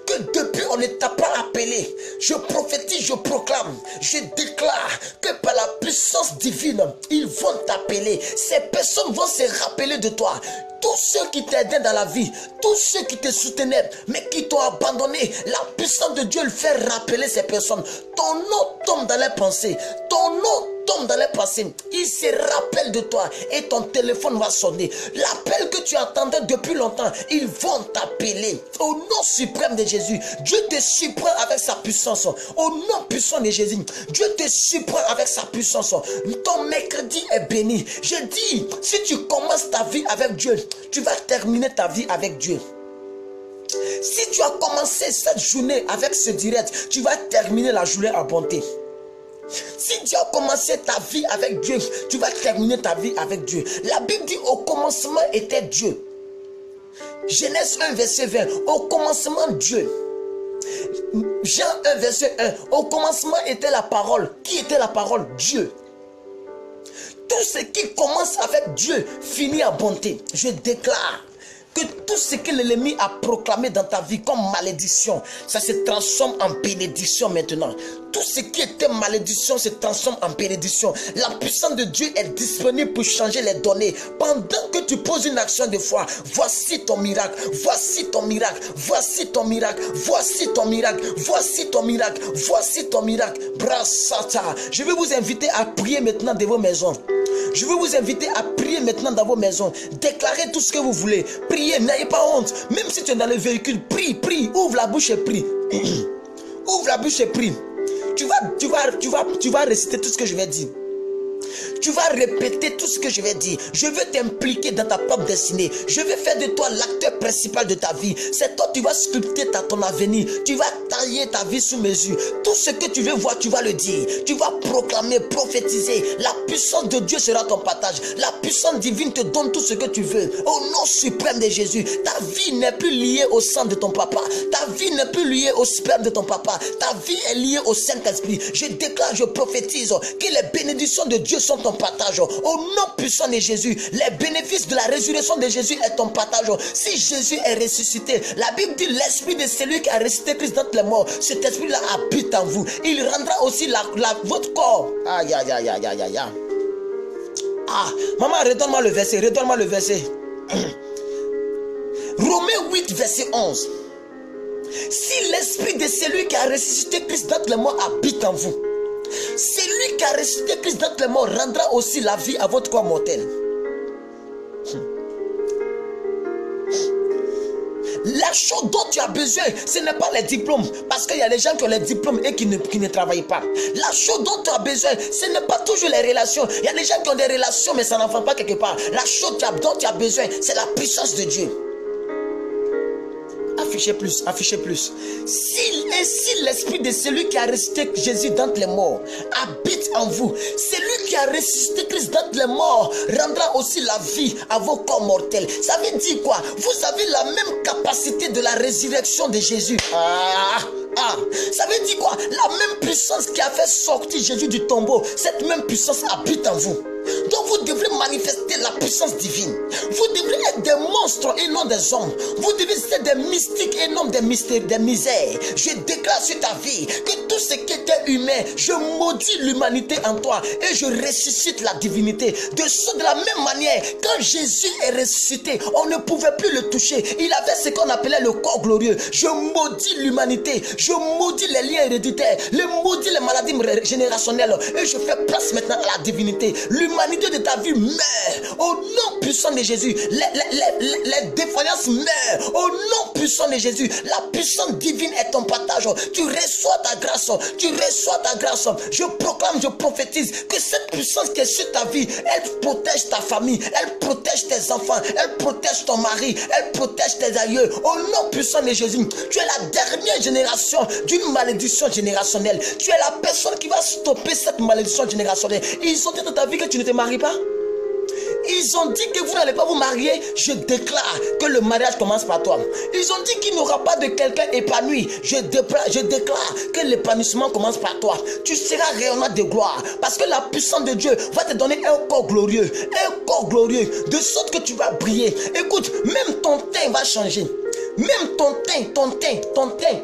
que depuis on ne t'a pas appelé, je prophétise, je proclame, je déclare que par la puissance divine, ils vont t'appeler. Ces personnes vont se rappeler de toi. Tous ceux qui t'aidaient dans la vie, tous ceux qui te soutenaient, mais qui t'ont abandonné, la puissance de Dieu le fait rappeler ces personnes. Ton nom tombe dans les pensées. Ton nom tombe dans les pensées. Ils se rappellent de toi et ton téléphone va sonner. L'appel que tu attendais depuis longtemps, ils vont t'appeler. Au nom suprême de Jésus, Dieu te surprend avec sa puissance. Au nom puissant de Jésus, Dieu te surprend avec sa puissance. Ton mercredi est béni. Je dis, si tu commences ta vie avec Dieu, tu vas terminer ta vie avec Dieu. Si tu as commencé cette journée avec ce direct, tu vas terminer la journée en bonté. Si tu as commencé ta vie avec Dieu, tu vas terminer ta vie avec Dieu. La Bible dit au commencement était Dieu. Genèse 1 verset 20. Au commencement Dieu. Jean 1 verset 1. Au commencement était la parole. Qui était la parole? Dieu. Tout ce qui commence avec Dieu finit en bonté. Je déclare que tout ce que l'ennemi a proclamé dans ta vie comme malédiction, ça se transforme en bénédiction maintenant. tout ce qui était malédiction se transforme en bénédiction. La puissance de Dieu est disponible pour changer les données. Pendant que tu poses une action de foi, voici ton miracle, voici ton miracle, voici ton miracle, voici ton miracle, voici ton miracle, voici ton miracle. Brassata. Je vais vous inviter à prier maintenant de vos maisons. Je vais vous inviter à prier maintenant dans vos maisons. Déclarez tout ce que vous voulez. Priez, n'ayez pas honte. Même si tu es dans le véhicule, prie, prie. Ouvre la bouche et prie. Ouvre la bouche et prie. Tu vas réciter tout ce que je vais dire. Tu vas répéter tout ce que je vais dire. Je veux t'impliquer dans ta propre destinée. Je vais faire de toi l'acteur principal de ta vie. C'est toi, tu vas sculpter ton avenir. Tu vas tailler ta vie sous mesure. Tout ce que tu veux voir, tu vas le dire. Tu vas proclamer, prophétiser. La puissance de Dieu sera ton partage. La puissance divine te donne tout ce que tu veux. Au nom suprême de Jésus, ta vie n'est plus liée au sang de ton papa. Ta vie n'est plus liée au sperme de ton papa. Ta vie est liée au Saint-Esprit. Je déclare, je prophétise que les bénédictions de Dieu sont ton partage. Au nom puissant de Jésus, les bénéfices de la résurrection de Jésus est ton partage. Si Jésus est ressuscité, la Bible dit l'esprit de celui qui a ressuscité Christ d'entre les morts, cet esprit-là habite en vous. Il rendra aussi votre corps. Aïe, aïe, aïe, aïe, aïe, aïe. Ah, maman, redonne-moi le verset, redonne-moi le verset. Romains 8, verset 11. Si l'esprit de celui qui a ressuscité Christ d'entre les morts habite en vous, celui qui a ressuscité Christ d'entre les morts rendra aussi la vie à votre corps mortel. La chose dont tu as besoin, ce n'est pas les diplômes. Parce qu'il y a des gens qui ont les diplômes et qui ne travaillent pas. La chose dont tu as besoin, ce n'est pas toujours les relations. Il y a des gens qui ont des relations, mais ça n'en fait pas quelque part. La chose dont tu as besoin, c'est la puissance de Dieu. Affichez plus, affichez plus. Si l'esprit de celui qui a ressuscité Jésus d'entre les morts habite en vous, celui qui a ressuscité Christ d'entre les morts rendra aussi la vie à vos corps mortels. Ça veut dire quoi? Vous avez la même capacité de la résurrection de Jésus. Ça veut dire quoi? La même puissance qui a fait sortir Jésus du tombeau, cette même puissance habite en vous. Donc vous devrez manifester la puissance divine. Vous devrez être des monstres et non des hommes. Vous devrez être des mystiques et non des mystères, des misères. Je déclare sur ta vie que tout ce qui était humain, je maudis l'humanité en toi et je ressuscite la divinité. De la même manière, quand Jésus est ressuscité, on ne pouvait plus le toucher. Il avait ce qu'on appelait le corps glorieux. Je maudis l'humanité, je maudis les liens héréditaires, je maudis les maladies générationnelles et je fais place maintenant à la divinité. L'humanité de ta vie meurt au nom puissant de Jésus. Les défaillances meurent au nom puissant de Jésus. La puissance divine est ton partage. Tu reçois ta grâce. Tu reçois ta grâce. Je proclame, je prophétise que cette puissance qui est sur ta vie, elle protège ta famille, elle protège tes enfants, elle protège ton mari, elle protège tes aïeux. Au nom puissant de Jésus, tu es la dernière génération d'une malédiction générationnelle. Tu es la personne qui va stopper cette malédiction générationnelle. Ils ont dit dans ta vie que tu ne te maries pas. Ils ont dit que vous n'allez pas vous marier. Je déclare que le mariage commence par toi. Ils ont dit qu'il n'y aura pas de quelqu'un épanoui. Je déclare que l'épanouissement commence par toi. Tu seras rayonnant de gloire. Parce que la puissance de Dieu va te donner un corps glorieux. Un corps glorieux. De sorte que tu vas briller. Écoute, même ton teint va changer. Même ton teint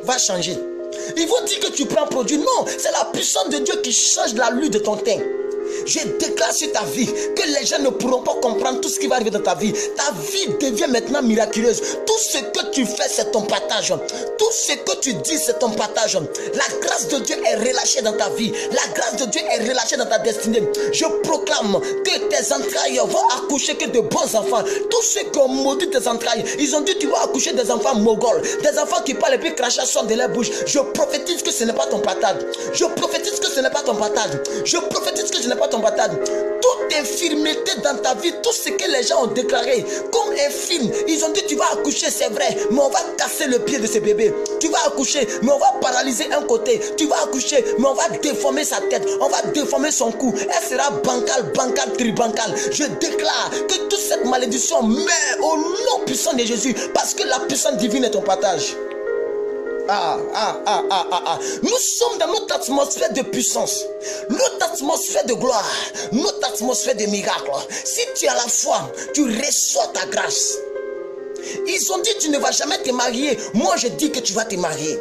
va changer. Ils vont dire que tu prends produit. Non, c'est la puissance de Dieu qui change la lutte de ton teint. Je déclare sur ta vie que les gens ne pourront pas comprendre tout ce qui va arriver dans ta vie. Ta vie devient maintenant miraculeuse. Tout ce que tu fais, c'est ton partage. Tout ce que tu dis, c'est ton partage. La grâce de Dieu est relâchée dans ta vie. La grâce de Dieu est relâchée dans ta destinée. Je proclame que tes entrailles vont accoucher que de bons enfants. Tous ceux qui ont maudit tes entrailles, ils ont dit tu vas accoucher des enfants mongols, des enfants qui parlent et puis crachats sortent de leur bouche. Je prophétise que ce n'est pas ton partage. Je prophétise que ce n'est pas ton partage. Je prophétise que ce n'est pas ton partage. Toute infirmité dans ta vie, tout ce que les gens ont déclaré comme infirme, ils ont dit tu vas accoucher, c'est vrai, mais on va casser le pied de ce bébé. Tu vas accoucher, mais on va paralyser un côté. Tu vas accoucher, mais on va déformer sa tête, on va déformer son cou. Elle sera bancale, tribancale. Je déclare que toute cette malédiction meurt au nom puissant de Jésus, parce que la puissance divine est ton partage. Nous sommes dans notre atmosphère de puissance, notre atmosphère de gloire, notre atmosphère de miracle. Si tu as la foi, tu reçois ta grâce. Ils ont dit tu ne vas jamais te marier. Moi je dis que tu vas te marier.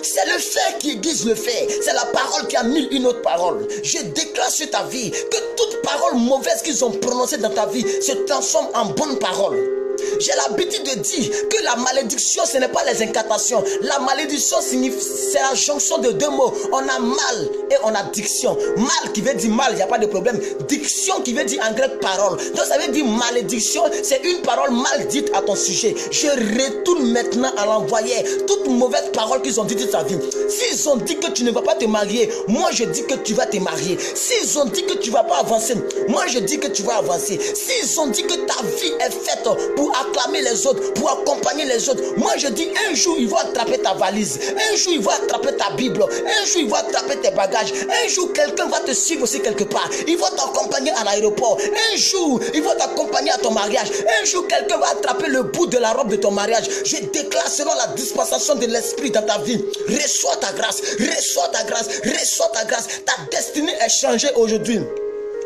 C'est le fait qui aiguise le fait. C'est la parole qui a mille une autre parole. Je déclare sur ta vie que toute parole mauvaise qu'ils ont prononcée dans ta vie se transforme en bonne parole. J'ai l'habitude de dire que la malédiction, ce n'est pas les incantations. La malédiction signifie, c'est la jonction de deux mots. On a mal et on a diction. Mal qui veut dire mal, il n'y a pas de problème. Diction qui veut dire en grec parole. Donc ça veut dire malédiction, c'est une parole mal dite à ton sujet. Je retourne maintenant à l'envoyer toute mauvaise parole qu'ils ont dit de ta vie. S'ils ont dit que tu ne vas pas te marier, moi je dis que tu vas te marier. S'ils ont dit que tu ne vas pas avancer, moi je dis que tu vas avancer. S'ils ont dit que ta vie est faite pour acclamer les autres, pour accompagner les autres, moi je dis un jour ils vont attraper ta valise, un jour ils vont attraper ta Bible, un jour ils vont attraper tes bagages, un jour quelqu'un va te suivre aussi quelque part, ils vont t'accompagner à l'aéroport, un jour ils vont t'accompagner à ton mariage, un jour quelqu'un va attraper le bout de la robe de ton mariage. Je déclare selon la dispensation de l'esprit dans ta vie, reçois ta grâce, reçois ta grâce, reçois ta grâce. Ta destinée est changée aujourd'hui.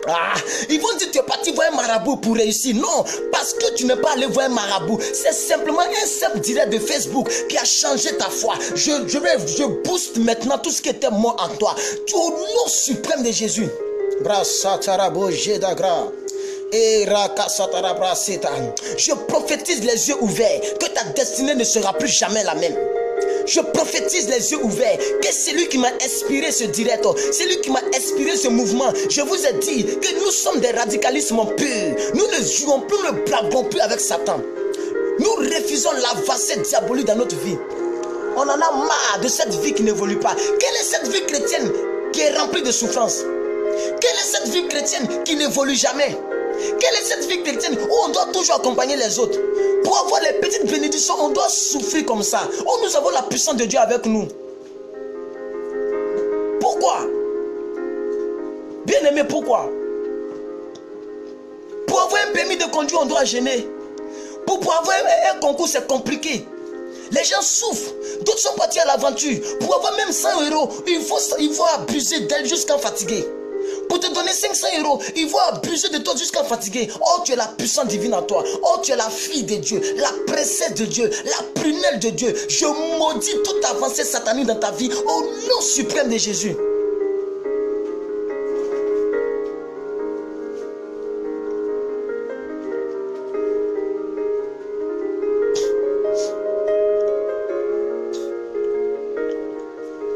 Ah, ils vont dire que tu es parti voir un marabout pour réussir. Non, parce que tu n'es pas allé voir un marabout. C'est simplement un simple direct de Facebook qui a changé ta foi. Je booste maintenant tout ce qui était mort en toi. Au nom suprême de Jésus. Je prophétise les yeux ouverts que ta destinée ne sera plus jamais la même. Je prophétise les yeux ouverts que c'est lui qui m'a inspiré ce direct, c'est lui qui m'a inspiré ce mouvement. Je vous ai dit que nous sommes des radicalismes purs. Nous ne jouons plus, ne blaguons plus avec Satan. Nous refusons l'avancée diabolique dans notre vie. On en a marre de cette vie qui n'évolue pas. Quelle est cette vie chrétienne qui est remplie de souffrance? Quelle est cette vie chrétienne qui n'évolue jamais? Quelle est cette vie chrétienne où on doit toujours accompagner les autres? Pour avoir les petites bénédictions, on doit souffrir comme ça. Oh, nous avons la puissance de Dieu avec nous. Pourquoi? Bien aimé, pourquoi? Pour avoir un permis de conduire, on doit gêner. Pour avoir un concours, c'est compliqué. Les gens souffrent. D'autres sont partis à l'aventure. Pour avoir même 100 €, il faut abuser d'elle jusqu'à fatiguer. Pour te donner 500 €, ils vont abuser de toi jusqu'à fatiguer. Oh, tu es la puissance divine en toi. Oh, tu es la fille de Dieu, la princesse de Dieu, la prunelle de Dieu. Je maudis toute avancée satanique dans ta vie au nom suprême de Jésus.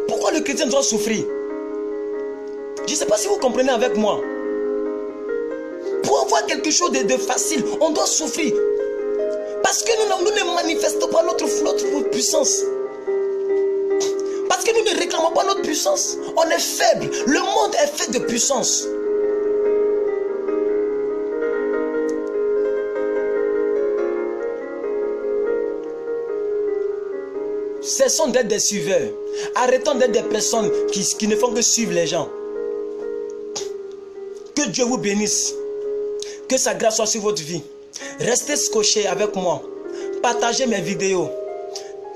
Pourquoi le chrétien doit souffrir? Je ne sais pas si vous comprenez avec moi. Pour avoir quelque chose de facile, on doit souffrir. Parce que nous ne manifestons pas notre puissance. Parce que nous ne réclamons pas notre puissance. On est faible. Le monde est fait de puissance. Cessons d'être des suiveurs. Arrêtons d'être des personnes qui ne font que suivre les gens. Que Dieu vous bénisse. Que sa grâce soit sur votre vie. Restez scotchés avec moi. Partagez mes vidéos.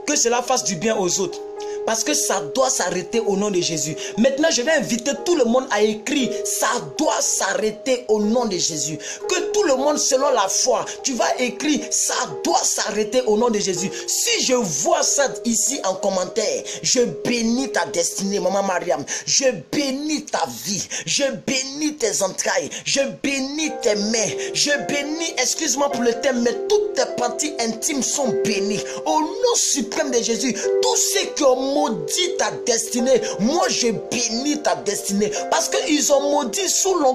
Que cela fasse du bien aux autres. Parce que ça doit s'arrêter au nom de Jésus. Maintenant, je vais inviter tout le monde à écrire. Ça doit s'arrêter au nom de Jésus. Que tout le monde, selon la foi, tu vas écrire. Ça doit s'arrêter au nom de Jésus. Si je vois ça ici en commentaire, je bénis ta destinée, Maman Mariam. Je bénis ta vie. Je bénis tes entrailles. Je bénis tes mains. Je bénis, excuse-moi pour le thème, mais toutes tes parties intimes sont bénies. Au nom suprême de Jésus, tous ceux qui ont maudit ta destinée, moi je bénis ta destinée, parce qu'ils ont maudit sous la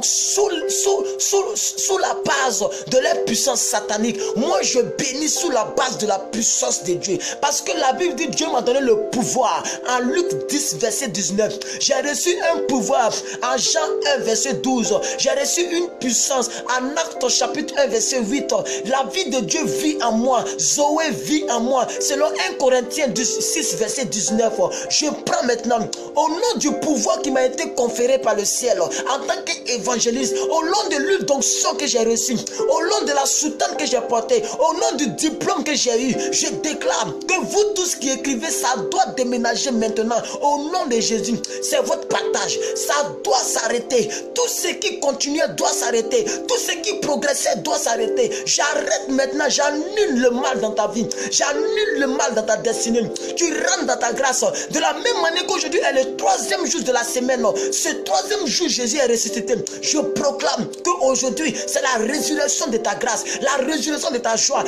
base de leur puissance satanique. Moi je bénis sous la base de la puissance de Dieu, parce que la Bible dit Dieu m'a donné le pouvoir. En Luc 10 verset 19, j'ai reçu un pouvoir. En Jean 1 verset 12, j'ai reçu une puissance. En Actes chapitre 1 verset 8, la vie de Dieu vit en moi. Zoé vit en moi. Selon 1 Corinthiens 6 verset 19, je prends maintenant, au nom du pouvoir qui m'a été conféré par le ciel, en tant qu'évangéliste, au nom de l'huile d'onction que j'ai reçue, au nom de la soutane que j'ai portée, au nom du diplôme que j'ai eu, je déclare que vous tous qui écrivez, ça doit déménager maintenant, au nom de Jésus. C'est votre partage, ça doit s'arrêter. Tout ce qui continuait doit s'arrêter. Tout ce qui progressait doit s'arrêter. J'arrête maintenant, j'annule le mal dans ta vie, j'annule le mal dans ta destinée. Tu rentres dans ta grâce. grâce. De la même manière qu'aujourd'hui est le troisième jour de la semaine, ce troisième jour, Jésus est ressuscité. Je proclame qu'aujourd'hui, c'est la résurrection de ta grâce, la résurrection de ta joie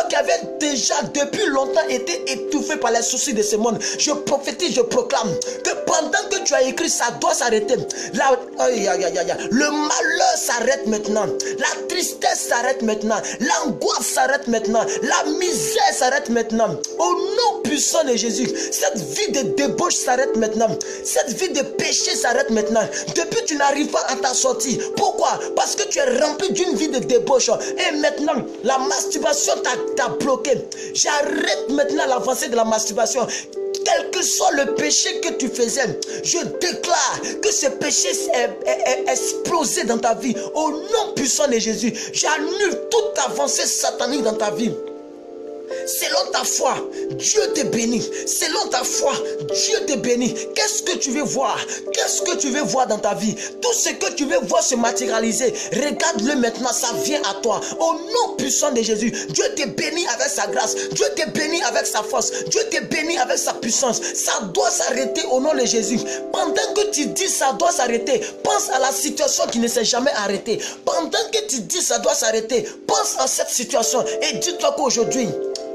qui avait déjà depuis longtemps été étouffée par les soucis de ce monde. Je prophétise, je proclame que pendant que tu as écrit, ça doit s'arrêter. Le malheur s'arrête maintenant, la tristesse s'arrête maintenant, l'angoisse s'arrête maintenant, la misère s'arrête maintenant. Au nom puissant de Jésus, cette vie de débauche s'arrête maintenant, cette vie de péché s'arrête maintenant. Depuis tu n'arrives pas à ta sortie. Pourquoi? Parce que tu es rempli d'une vie de débauche. Et maintenant, la masturbation t'a bloqué. J'arrête maintenant l'avancée de la masturbation. Quel que soit le péché que tu faisais, je déclare que ce péché est explosé dans ta vie. Au nom puissant de Jésus, j'annule toute avancée satanique dans ta vie. Selon ta foi, Dieu te bénit. Selon ta foi, Dieu te bénit. Qu'est-ce que tu veux voir? Qu'est-ce que tu veux voir dans ta vie? Tout ce que tu veux voir se matérialiser, regarde-le maintenant, ça vient à toi. Au nom puissant de Jésus, Dieu te bénit avec sa grâce. Dieu te bénit avec sa force. Dieu te bénit avec sa puissance. Ça doit s'arrêter au nom de Jésus. Pendant que tu dis ça doit s'arrêter, pense à la situation qui ne s'est jamais arrêtée. Pendant que tu dis ça doit s'arrêter, pense à cette situation et dis-toi qu'aujourd'hui,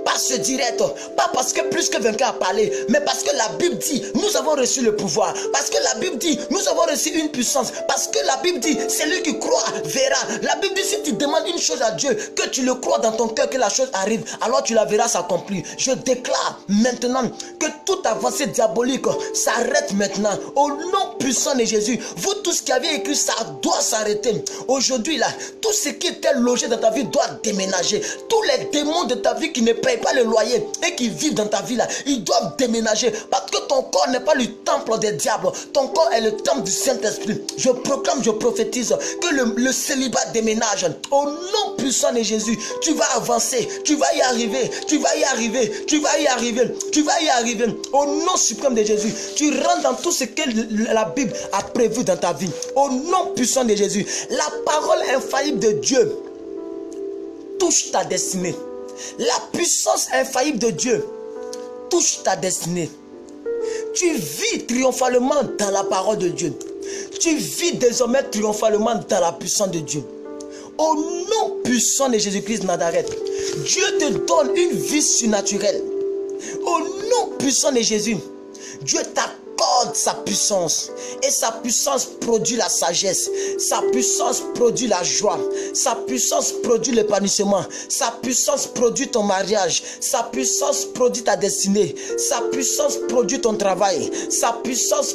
pas ce direct, pas parce que plus que vainqueur a parlé, mais parce que la Bible dit, nous avons reçu le pouvoir. Parce que la Bible dit, nous avons reçu une puissance. Parce que la Bible dit, celui qui croit verra. La Bible dit, si tu demandes une chose à Dieu, que tu le crois dans ton cœur, que la chose arrive, alors tu la verras s'accomplir. Je déclare maintenant que toute avancée diabolique s'arrête maintenant. Au nom puissant de Jésus, vous tous qui avez écrit ça doit s'arrêter. Aujourd'hui là, tout ce qui était logé dans ta vie doit déménager. Tous les démons de ta vie qui ne payent pas le loyer et qui vivent dans ta vie là, ils doivent déménager parce que ton corps n'est pas le temple des diables, ton corps est le temple du Saint-Esprit. Je proclame, je prophétise que le célibat déménage au nom puissant de Jésus. Tu vas avancer, tu vas y arriver, tu vas y arriver, tu vas y arriver, tu vas y arriver au nom suprême de Jésus. Tu rentres dans tout ce que la Bible a prévu dans ta vie au nom puissant de Jésus. La parole infaillible de Dieu touche ta destinée. La puissance infaillible de Dieu touche ta destinée. Tu vis triomphalement dans la parole de Dieu. Tu vis désormais triomphalement dans la puissance de Dieu. Au nom puissant de Jésus-Christ de Nazareth, Dieu te donne une vie surnaturelle. Au nom puissant de Jésus, Dieu t'accorde sa puissance. Et sa puissance produit la sagesse. Sa puissance produit la joie. Sa puissance produit l'épanouissement. Sa puissance produit ton mariage. Sa puissance produit ta destinée. Sa puissance produit ton travail. Sa puissance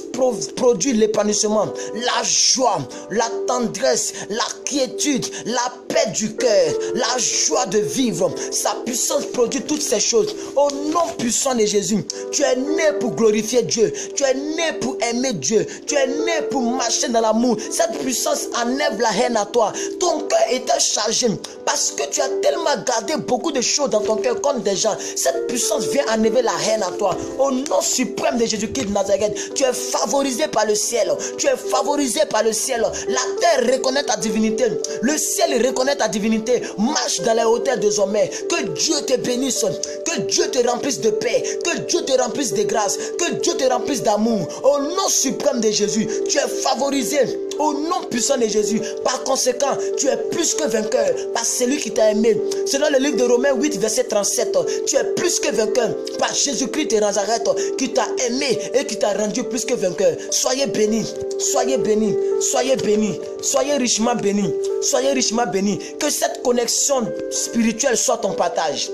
produit l'épanouissement, la joie, la tendresse, la quiétude, la paix du cœur, la joie de vivre. Sa puissance produit toutes ces choses. Au nom puissant de Jésus, tu es né pour glorifier Dieu. Tu es né pour aimer Dieu. Tu es né pour marcher dans l'amour. Cette puissance enlève la haine à toi. Ton cœur était chargé parce que tu as tellement gardé beaucoup de choses dans ton cœur contre des gens. Cette puissance vient enlever la haine à toi. Au nom suprême de Jésus-Christ de Nazareth, tu es favorisé par le ciel. Tu es favorisé par le ciel. La terre reconnaît ta divinité. Le ciel reconnaît ta divinité. Marche dans les hauteurs désormais. Que Dieu te bénisse. Que Dieu te remplisse de paix. Que Dieu te remplisse de grâce. Que Dieu te remplisse d'amour. Au nom suprême de Jésus, tu es favorisé. Au nom puissant de Jésus. Par conséquent, tu es plus que vainqueur par celui qui t'a aimé. Selon le livre de Romains 8, verset 37, tu es plus que vainqueur par Jésus-Christ de Nazareth qui t'a aimé et qui t'a rendu plus que vainqueur. Soyez bénis, soyez bénis, soyez bénis, soyez richement bénis, soyez richement bénis. Que cette connexion spirituelle soit ton partage.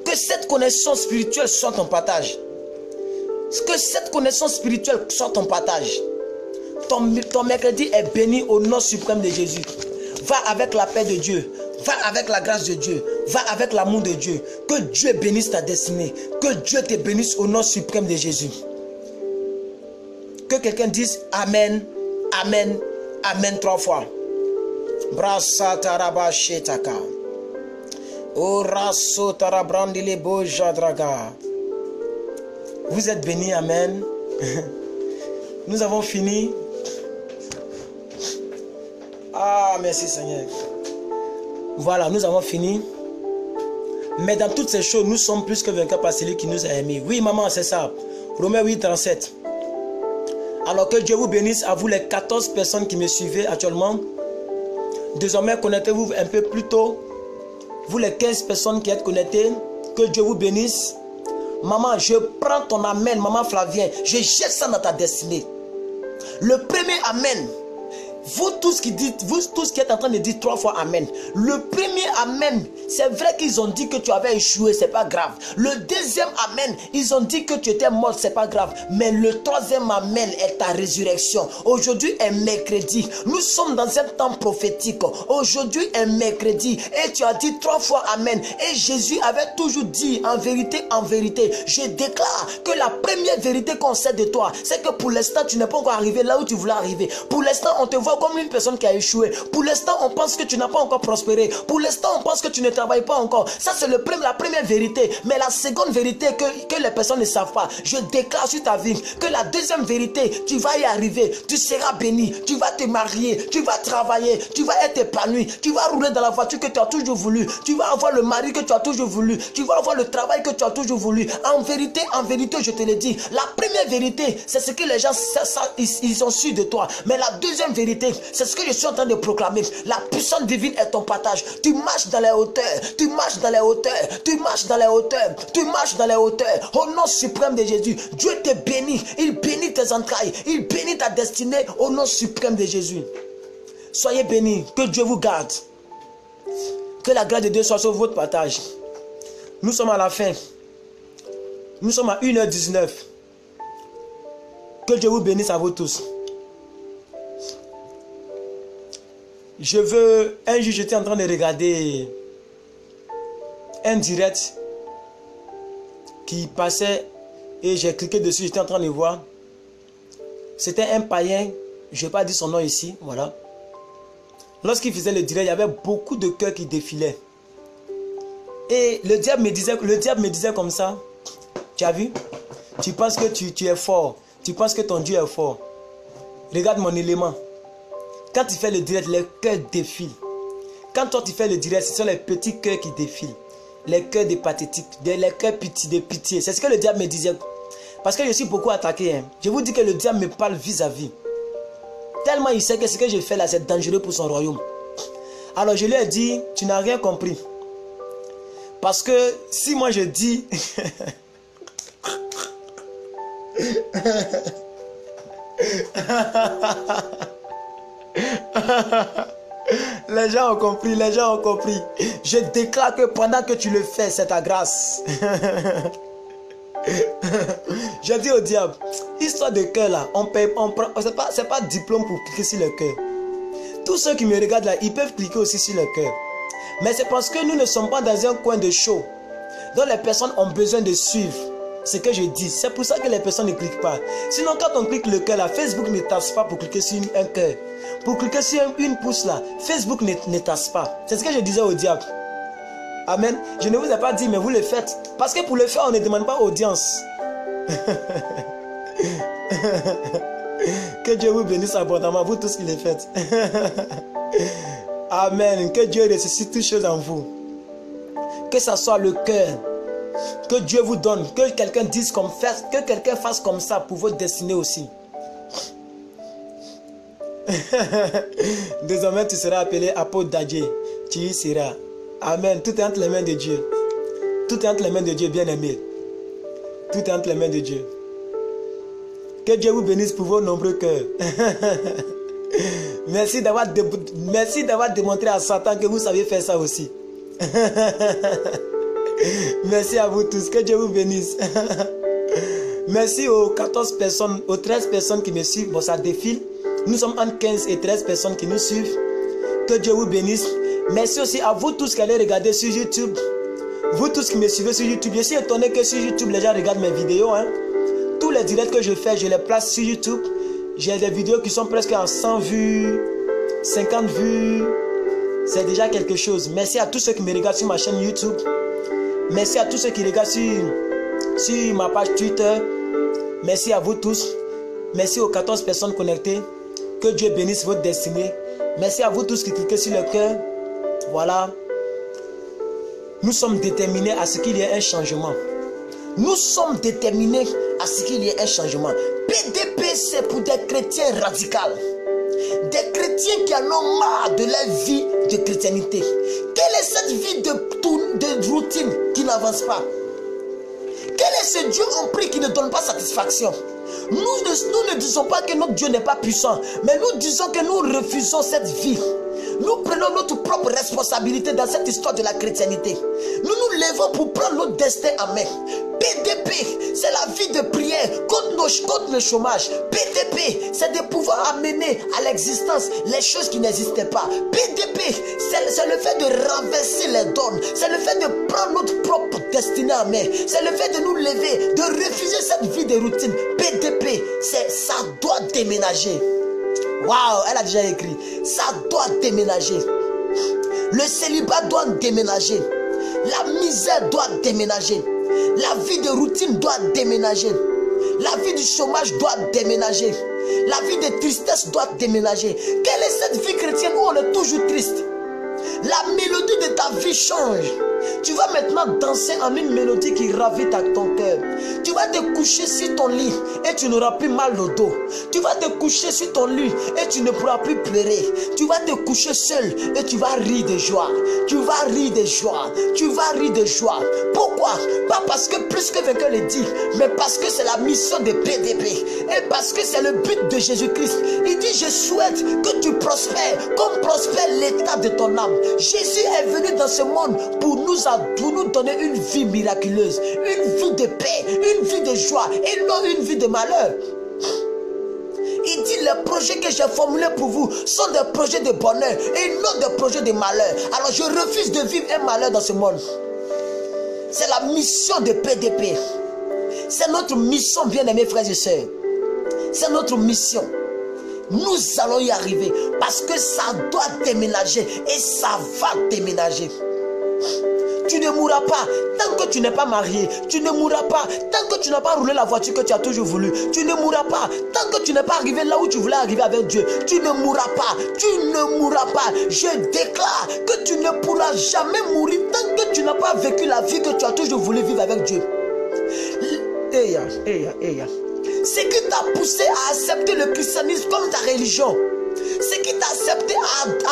Que cette connexion spirituelle soit ton partage. Que cette connaissance spirituelle soit ton partage. Ton mercredi est béni au nom suprême de Jésus. Va avec la paix de Dieu. Va avec la grâce de Dieu. Va avec l'amour de Dieu. Que Dieu bénisse ta destinée. Que Dieu te bénisse au nom suprême de Jésus. Que quelqu'un dise Amen, Amen, Amen 3 fois. Brasa taraba shetaka. Oraso tarabrandile bojadraga. Vous êtes bénis, Amen. Nous avons fini. Ah, merci Seigneur. Voilà, nous avons fini. Mais dans toutes ces choses, nous sommes plus que vainqueurs par celui qui nous a aimés. Oui, maman, c'est ça. Romains 8, 37. Alors que Dieu vous bénisse, à vous les 14 personnes qui me suivez actuellement. Désormais, connectez-vous un peu plus tôt. Vous les 15 personnes qui êtes connectées, que Dieu vous bénisse. Maman, je prends ton amen, maman Flavien. Je jette ça dans ta destinée. Le premier amen. Vous tous qui dites, vous tous qui êtes en train de dire 3 fois amen. Le premier amen, c'est vrai qu'ils ont dit que tu avais échoué, c'est pas grave. Le deuxième amen, ils ont dit que tu étais mort, c'est pas grave. Mais le troisième amen est ta résurrection. Aujourd'hui est mercredi. Nous sommes dans un temps prophétique. Aujourd'hui est mercredi. Et tu as dit 3 fois amen. Et Jésus avait toujours dit en vérité, je déclare que la première vérité qu'on sait de toi, c'est que pour l'instant, tu n'es pas encore arrivé là où tu voulais arriver. Pour l'instant, on te voit comme une personne qui a échoué. Pour l'instant, on pense que tu n'as pas encore prospéré. Pour l'instant, on pense que tu ne travailles pas encore. Ça, c'est la première vérité. Mais la seconde vérité que les personnes ne savent pas, je déclare sur ta vie que la deuxième vérité, tu vas y arriver. Tu seras béni. Tu vas te marier. Tu vas travailler. Tu vas être épanoui. Tu vas rouler dans la voiture que tu as toujours voulu. Tu vas avoir le mari que tu as toujours voulu. Tu vas avoir le travail que tu as toujours voulu. En vérité, je te le dis. La première vérité, c'est ce que les gens ils ont su de toi. Mais la deuxième vérité, c'est ce que je suis en train de proclamer. La puissance divine est ton partage. Tu marches dans les hauteurs. Tu marches dans les hauteurs. Tu marches dans les hauteurs. Tu marches dans les hauteurs. Au nom suprême de Jésus, Dieu te bénit. Il bénit tes entrailles. Il bénit ta destinée au nom suprême de Jésus. Soyez bénis. Que Dieu vous garde. Que la grâce de Dieu soit sur votre partage. Nous sommes à la fin. Nous sommes à 1h19. Que Dieu vous bénisse à vous tous. Je veux... Un jour, j'étais en train de regarder un direct qui passait et j'ai cliqué dessus, j'étais en train de voir. C'était un païen, je ne vais pas dire son nom ici, voilà. Lorsqu'il faisait le direct, il y avait beaucoup de cœurs qui défilaient. Et le diable me disait comme ça, tu as vu? Tu penses que tu es fort, tu penses que ton Dieu est fort. Regarde mon élément. Quand tu fais le direct, les cœurs défilent. Quand toi tu fais le direct, ce sont les petits cœurs qui défilent. Les cœurs des pathétiques, les cœurs de pitié. C'est ce que le diable me disait. Parce que je suis beaucoup attaqué. Hein. Je vous dis que le diable me parle vis-à-vis. Tellement il sait que ce que je fais là, c'est dangereux pour son royaume. Alors je lui ai dit, tu n'as rien compris. Parce que si moi je dis... Les gens ont compris, les gens ont compris. Je déclare que pendant que tu le fais, c'est ta grâce. Je dis au diable, histoire de cœur là, c'est pas diplôme pour cliquer sur le cœur. Tous ceux qui me regardent là, ils peuvent cliquer aussi sur le cœur. Mais c'est parce que nous ne sommes pas dans un coin de show, dont les personnes ont besoin de suivre ce que je dis. C'est pour ça que les personnes ne cliquent pas. Sinon, quand on clique le cœur là, Facebook ne tasse pas pour cliquer sur un cœur. Pour cliquer sur une pouce là, Facebook ne tasse pas. C'est ce que je disais au diable. Amen. Je ne vous ai pas dit, mais vous le faites. Parce que pour le faire, on ne demande pas audience. Que Dieu vous bénisse abondamment, vous tous qui le faites. Amen. Que Dieu ressuscite toutes choses en vous. Que ça soit le cœur. Que Dieu vous donne. Que quelqu'un dise comme ça. Que quelqu'un fasse comme ça pour votre destinée aussi. Désormais, tu seras appelé apôtre d'Adieu. Tu y seras. Amen. Tout est entre les mains de Dieu. Tout est entre les mains de Dieu, bien-aimé. Tout est entre les mains de Dieu. Que Dieu vous bénisse pour vos nombreux cœurs. Merci d'avoir démontré à Satan que vous saviez faire ça aussi. Merci à vous tous. Que Dieu vous bénisse. Merci aux 14 personnes, aux 13 personnes qui me suivent. Bon, ça défile. Nous sommes entre 15 et 13 personnes qui nous suivent. Que Dieu vous bénisse. Merci aussi à vous tous qui allez regarder sur YouTube. Vous tous qui me suivez sur YouTube. Je suis étonné que sur YouTube, les gens regardent mes vidéos. Hein. Tous les directs que je fais, je les place sur YouTube. J'ai des vidéos qui sont presque à 100 vues, 50 vues. C'est déjà quelque chose. Merci à tous ceux qui me regardent sur ma chaîne YouTube. Merci à tous ceux qui regardent sur ma page Twitter. Merci à vous tous. Merci aux 14 personnes connectées. Que Dieu bénisse votre destinée. Merci à vous tous qui cliquez sur le cœur. Voilà. Nous sommes déterminés à ce qu'il y ait un changement. Nous sommes déterminés à ce qu'il y ait un changement. PDP, c'est pour des chrétiens radicaux. Des chrétiens qui en ont marre de leur vie de chrétienté. Quelle est cette vie de routine qui n'avance pas? Quel est ce Dieu en prix qui ne donne pas satisfaction? Nous ne disons pas que notre Dieu n'est pas puissant, mais nous disons que nous refusons cette vie. Nous prenons notre propre responsabilité dans cette histoire de la chrétienté. Nous nous levons pour prendre notre destin en main. PDP, c'est la vie de prière contre le chômage. PDP, c'est de pouvoir amener à l'existence les choses qui n'existaient pas. PDP, c'est le fait de renverser les donnes. C'est le fait de prendre notre propre destinée en main. C'est le fait de nous lever, de refuser cette vie de routine. PDP, ça doit déménager. Waouh, elle a déjà écrit. Ça doit déménager. Le célibat doit déménager. La misère doit déménager. La vie de routine doit déménager. La vie du chômage doit déménager. La vie de tristesse doit déménager. Quelle est cette vie chrétienne où on est toujours triste? La mélodie de ta vie change. Tu vas maintenant danser en une mélodie qui ravit à ton cœur. Tu vas te coucher sur ton lit et tu n'auras plus mal au dos. Tu vas te coucher sur ton lit et tu ne pourras plus pleurer. Tu vas te coucher seul et tu vas rire de joie. Tu vas rire de joie. Tu vas rire de joie. Pourquoi? Pas parce que plus que vainqueur le dit, mais parce que c'est la mission de PDP. Et parce que c'est le but de Jésus-Christ. Il dit, je souhaite que tu prospères comme prospère l'état de ton âme. Jésus est venu dans ce monde pour nous donner une vie miraculeuse, une vie de paix, une vie de joie et non une vie de malheur. Il dit, les projets que j'ai formulés pour vous sont des projets de bonheur et non des projets de malheur. Alors je refuse de vivre un malheur dans ce monde. C'est la mission de PDP. C'est notre mission, bien-aimés frères et sœurs. C'est notre mission. Nous allons y arriver parce que ça doit déménager et ça va déménager. Tu ne mourras pas tant que tu n'es pas marié. Tu ne mourras pas tant que tu n'as pas roulé la voiture que tu as toujours voulu. Tu ne mourras pas tant que tu n'es pas arrivé là où tu voulais arriver avec Dieu. Tu ne mourras pas. Tu ne mourras pas. Je déclare que tu ne pourras jamais mourir tant que tu n'as pas vécu la vie que tu as toujours voulu vivre avec Dieu. Ce qui t'a poussé à accepter le christianisme comme ta religion, ce qui t'a accepté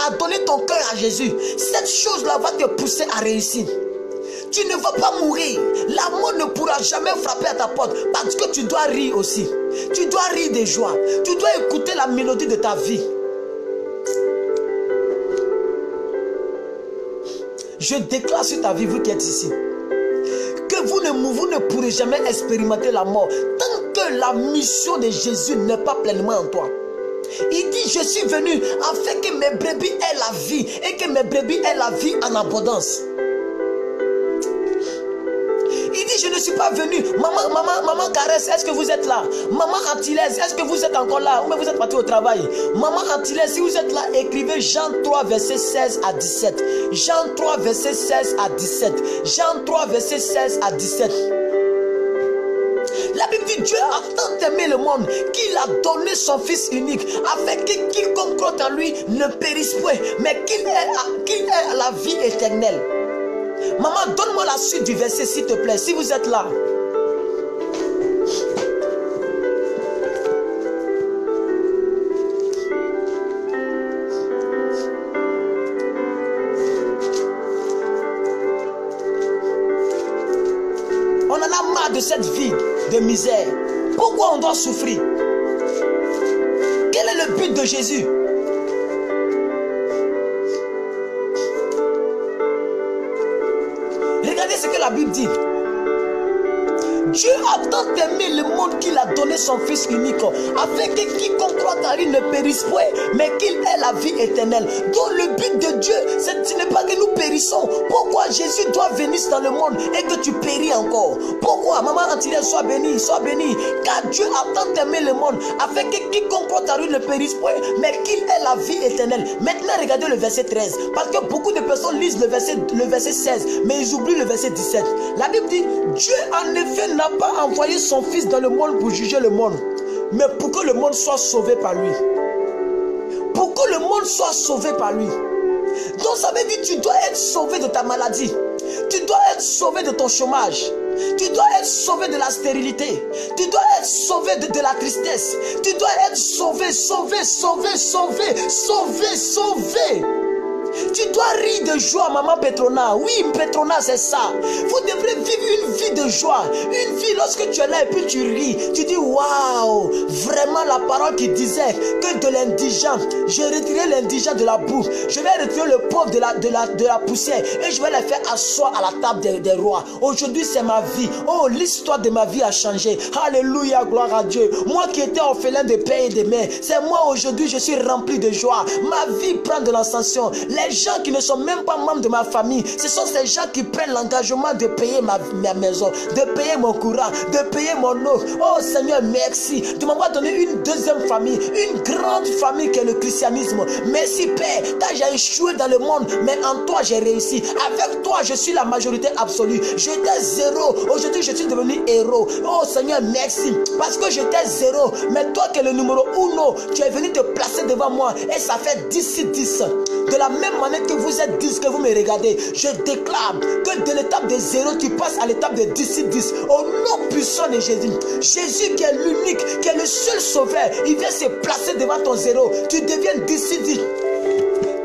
à donner ton cœur à Jésus, cette chose-là va te pousser à réussir. Tu ne vas pas mourir. La mort ne pourra jamais frapper à ta porte parce que tu dois rire aussi. Tu dois rire de joie. Tu dois écouter la mélodie de ta vie. Je déclare sur ta vie, vous qui êtes ici, que vous ne pourrez jamais expérimenter la mort tant que la mission de Jésus n'est pas pleinement en toi. Il dit, je suis venu afin que mes brebis aient la vie et que mes brebis aient la vie en abondance. Il dit, je ne suis pas venu. Maman Caresse, est-ce que vous êtes là? Maman Antillaise, est-ce que vous êtes encore là? Ou bien vous êtes parti au travail? Maman Antillaise, si vous êtes là, écrivez Jean 3, verset 16 à 17. Jean 3, verset 16 à 17. Jean 3, verset 16 à 17. La Bible dit, Dieu a tant aimé le monde qu'il a donné son Fils unique afin que quiconque croit en lui ne périsse point, mais qu'il ait la vie éternelle. Maman, donne-moi la suite du verset, s'il te plaît, si vous êtes là. On en a marre de cette vie de misère. Pourquoi on doit souffrir? Quel est le but de Jésus? Regardez ce que la Bible dit. Dieu a tant aimé le monde qu'il a donné son Fils unique afin que quiconque croit en lui ne périsse point, mais qu'il ait la vie éternelle. Donc le but de Dieu, ce n'est pas que nous périssons. Pourquoi Jésus doit venir dans le monde et que tu péris encore? Pourquoi? Maman Antillaise, sois bénie, sois bénie. Car Dieu a tant aimé le monde afin que quiconque croit en lui ne périsse point, mais qu'il ait la vie éternelle. Maintenant regardez le verset 13. Parce que beaucoup de personnes lisent le verset 16, mais ils oublient le verset 17. La Bible dit, Dieu en effet n'a pas envoyé son Fils dans le monde pour juger le monde, mais pour que le monde soit sauvé par lui. Pour que le monde soit sauvé par lui. Donc ça veut dire que tu dois être sauvé de ta maladie. Tu dois être sauvé de ton chômage. Tu dois être sauvé de la stérilité. Tu dois être sauvé de la tristesse. Tu dois être sauvé, sauvé, sauvé, sauvé, sauvé, sauvé. Tu dois rire de joie, maman Petrona. Oui, Petrona, c'est ça. Vous devrez vivre une vie de joie. Une vie lorsque tu es là et puis tu ris. Tu dis, waouh, vraiment la parole qui disait que de l'indigent, je retirerai l'indigent de la boue. Je vais retirer le pauvre de la poussière et je vais les faire asseoir à la table des rois. Aujourd'hui, c'est ma vie. Oh, l'histoire de ma vie a changé. Alléluia, gloire à Dieu. Moi qui étais orphelin de père et de mère, c'est moi aujourd'hui, je suis rempli de joie. Ma vie prend de l'ascension. Les gens qui ne sont même pas membres de ma famille, ce sont ces gens qui prennent l'engagement de payer ma maison, de payer mon courant, de payer mon eau. Oh Seigneur, merci de m'avoir donné une deuxième famille, une grande famille qui est le christianisme. Merci Père, j'ai échoué dans le monde, mais en toi j'ai réussi. Avec toi je suis la majorité absolue. J'étais zéro, aujourd'hui je suis devenu héros. Oh Seigneur, merci, parce que j'étais zéro, mais toi qui es le numéro 1, tu es venu te placer devant moi et ça fait 10/10. De la même manière que vous êtes 10, que vous me regardez, je déclare que de l'étape de 0, tu passes à l'étape de 10/10. Au nom puissant de Jésus. Jésus qui est l'unique, qui est le seul sauveur, il vient se placer devant ton 0. Tu deviens 10/10.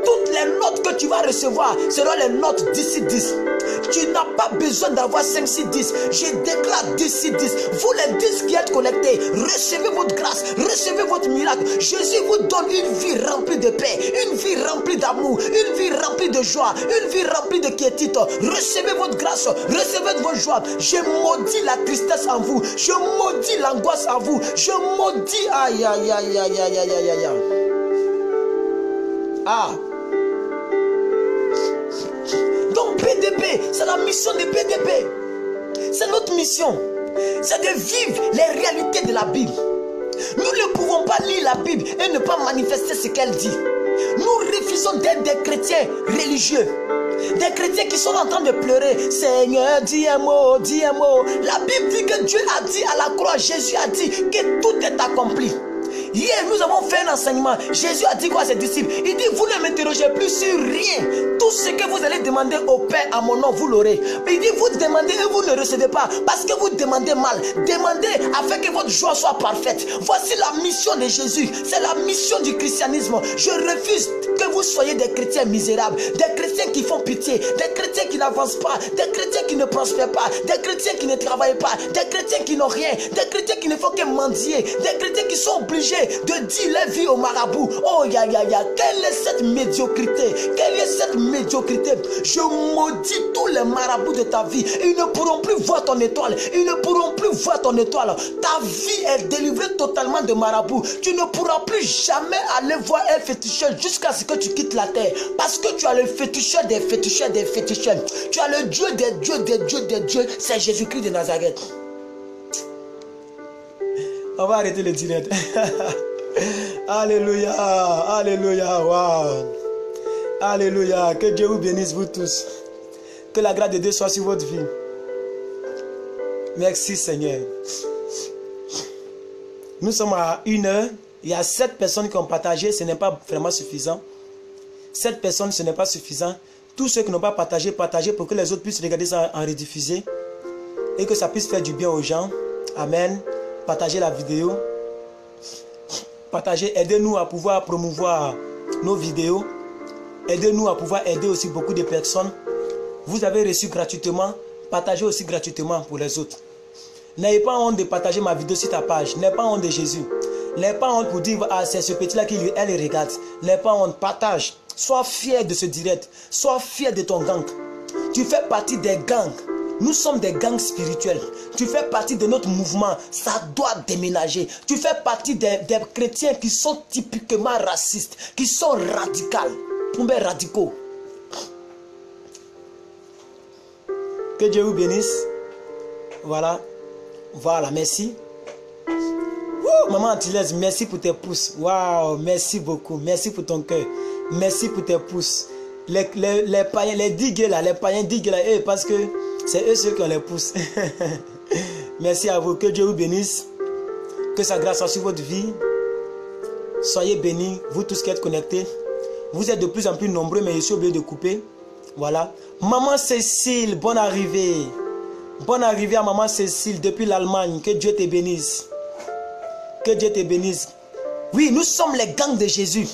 Toutes les notes que tu vas recevoir seront les notes 10/10. Tu n'as pas besoin d'avoir 5/10. Je déclare 10/10. Vous les 10 qui êtes connectés, recevez votre grâce, recevez votre miracle. Jésus vous donne une vie remplie de paix, une vie remplie d'amour, une vie remplie de joie, une vie remplie de quiétude. Recevez votre grâce, recevez votre joie. Je maudis la tristesse en vous, je maudis l'angoisse en vous, je maudis. Aïe, aïe, aïe, aïe, aïe, aïe, aïe, aïe. Ah. Donc PDP, c'est la mission de PDP. C'est notre mission. C'est de vivre les réalités de la Bible. Nous ne pouvons pas lire la Bible et ne pas manifester ce qu'elle dit. Nous refusons d'être des chrétiens religieux. Des chrétiens qui sont en train de pleurer. Seigneur, dis un mot, dis un mot. La Bible dit que Dieu a dit à la croix, Jésus a dit que tout est accompli. Hier, nous avons fait un enseignement. Jésus a dit quoi à ses disciples? Il dit, vous ne m'interrogez plus sur rien. Tout ce que vous allez demander au Père à mon nom, vous l'aurez. Mais il dit, vous demandez et vous ne recevez pas. Parce que vous demandez mal. Demandez afin que votre joie soit parfaite. Voici la mission de Jésus. C'est la mission du christianisme. Je refuse que vous soyez des chrétiens misérables. Des chrétiens qui font pitié. Des chrétiens qui n'avancent pas. Des chrétiens qui ne prospèrent pas. Des chrétiens qui ne travaillent pas. Des chrétiens qui n'ont rien. Des chrétiens qui ne font que mendier. Des chrétiens qui sont obligés de dire leur vie au marabout. Oh ya ya ya, quelle est cette médiocrité? Quelle est cette médiocrité? Je maudis tous les marabouts de ta vie. Ils ne pourront plus voir ton étoile. Ils ne pourront plus voir ton étoile. Ta vie est délivrée totalement de marabouts. Tu ne pourras plus jamais aller voir un féticheur jusqu'à ce que tu quittes la terre. Parce que tu as le féticheur des féticheurs des féticheurs. Tu as le Dieu des dieux des dieux des dieux. C'est Jésus-Christ de Nazareth. On va arrêter le direct. Alléluia, alléluia, wow. Alléluia, que Dieu vous bénisse vous tous. Que la grâce de Dieu soit sur votre vie. Merci Seigneur. Nous sommes à 1 heure. Il y a 7 personnes qui ont partagé, ce n'est pas vraiment suffisant. 7 personnes, ce n'est pas suffisant. Tous ceux qui n'ont pas partagé, partagez pour que les autres puissent regarder ça en rediffuser. Et que ça puisse faire du bien aux gens. Amen. Partagez la vidéo. Partagez, aidez-nous à pouvoir promouvoir nos vidéos. Aidez-nous à pouvoir aider aussi beaucoup de personnes. Vous avez reçu gratuitement. Partagez aussi gratuitement pour les autres. N'ayez pas honte de partager ma vidéo sur ta page. N'ayez pas honte de Jésus. N'ayez pas honte pour dire, ah, c'est ce petit-là qui elle regarde. N'ayez pas honte, partage. Sois fier de ce direct. Sois fier de ton gang. Tu fais partie des gangs. Nous sommes des gangs spirituels. Tu fais partie de notre mouvement. Ça doit déménager. Tu fais partie des chrétiens qui sont typiquement racistes, qui sont radicaux. Que Dieu vous bénisse. Voilà. Voilà, merci. Wouh, maman Antillaise, merci pour tes pouces. Waouh, merci beaucoup. Merci pour ton cœur. Merci pour tes pouces. Les païens, les digues là, les païens digues là, parce que c'est eux ceux qui ont les pouces. Merci à vous. Que Dieu vous bénisse. Que sa grâce soit sur votre vie. Soyez bénis, vous tous qui êtes connectés. Vous êtes de plus en plus nombreux, mais je suis obligé de couper. Voilà. Maman Cécile, bonne arrivée. Bonne arrivée à maman Cécile depuis l'Allemagne. Que Dieu te bénisse. Que Dieu te bénisse. Oui, nous sommes les gangs de Jésus.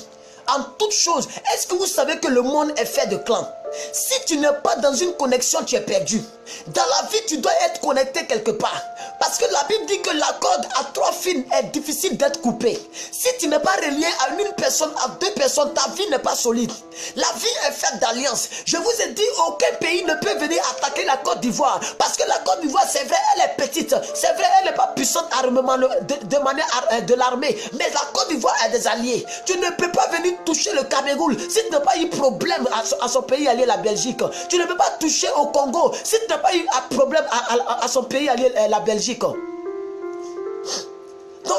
En toute chose, est-ce que vous savez que le monde est fait de clans? Si tu n'es pas dans une connexion, tu es perdu. Dans la vie, tu dois être connecté quelque part. Parce que la Bible dit que la corde à 3 fils est difficile d'être coupée. Si tu n'es pas relié à une personne, à 2 personnes, ta vie n'est pas solide. La vie est faite d'alliances. Je vous ai dit, aucun pays ne peut venir attaquer la Côte d'Ivoire. Parce que la Côte d'Ivoire, c'est vrai, elle est petite. C'est vrai, elle n'est pas puissante armement, de manière de l'armée. Mais la Côte d'Ivoire a des alliés. Tu ne peux pas venir toucher le Cameroun si tu n'as pas eu problème à son pays allié, la Belgique. Tu ne peux pas toucher au Congo si tu n'as pas eu un problème à son pays allié, la Belgique. Donc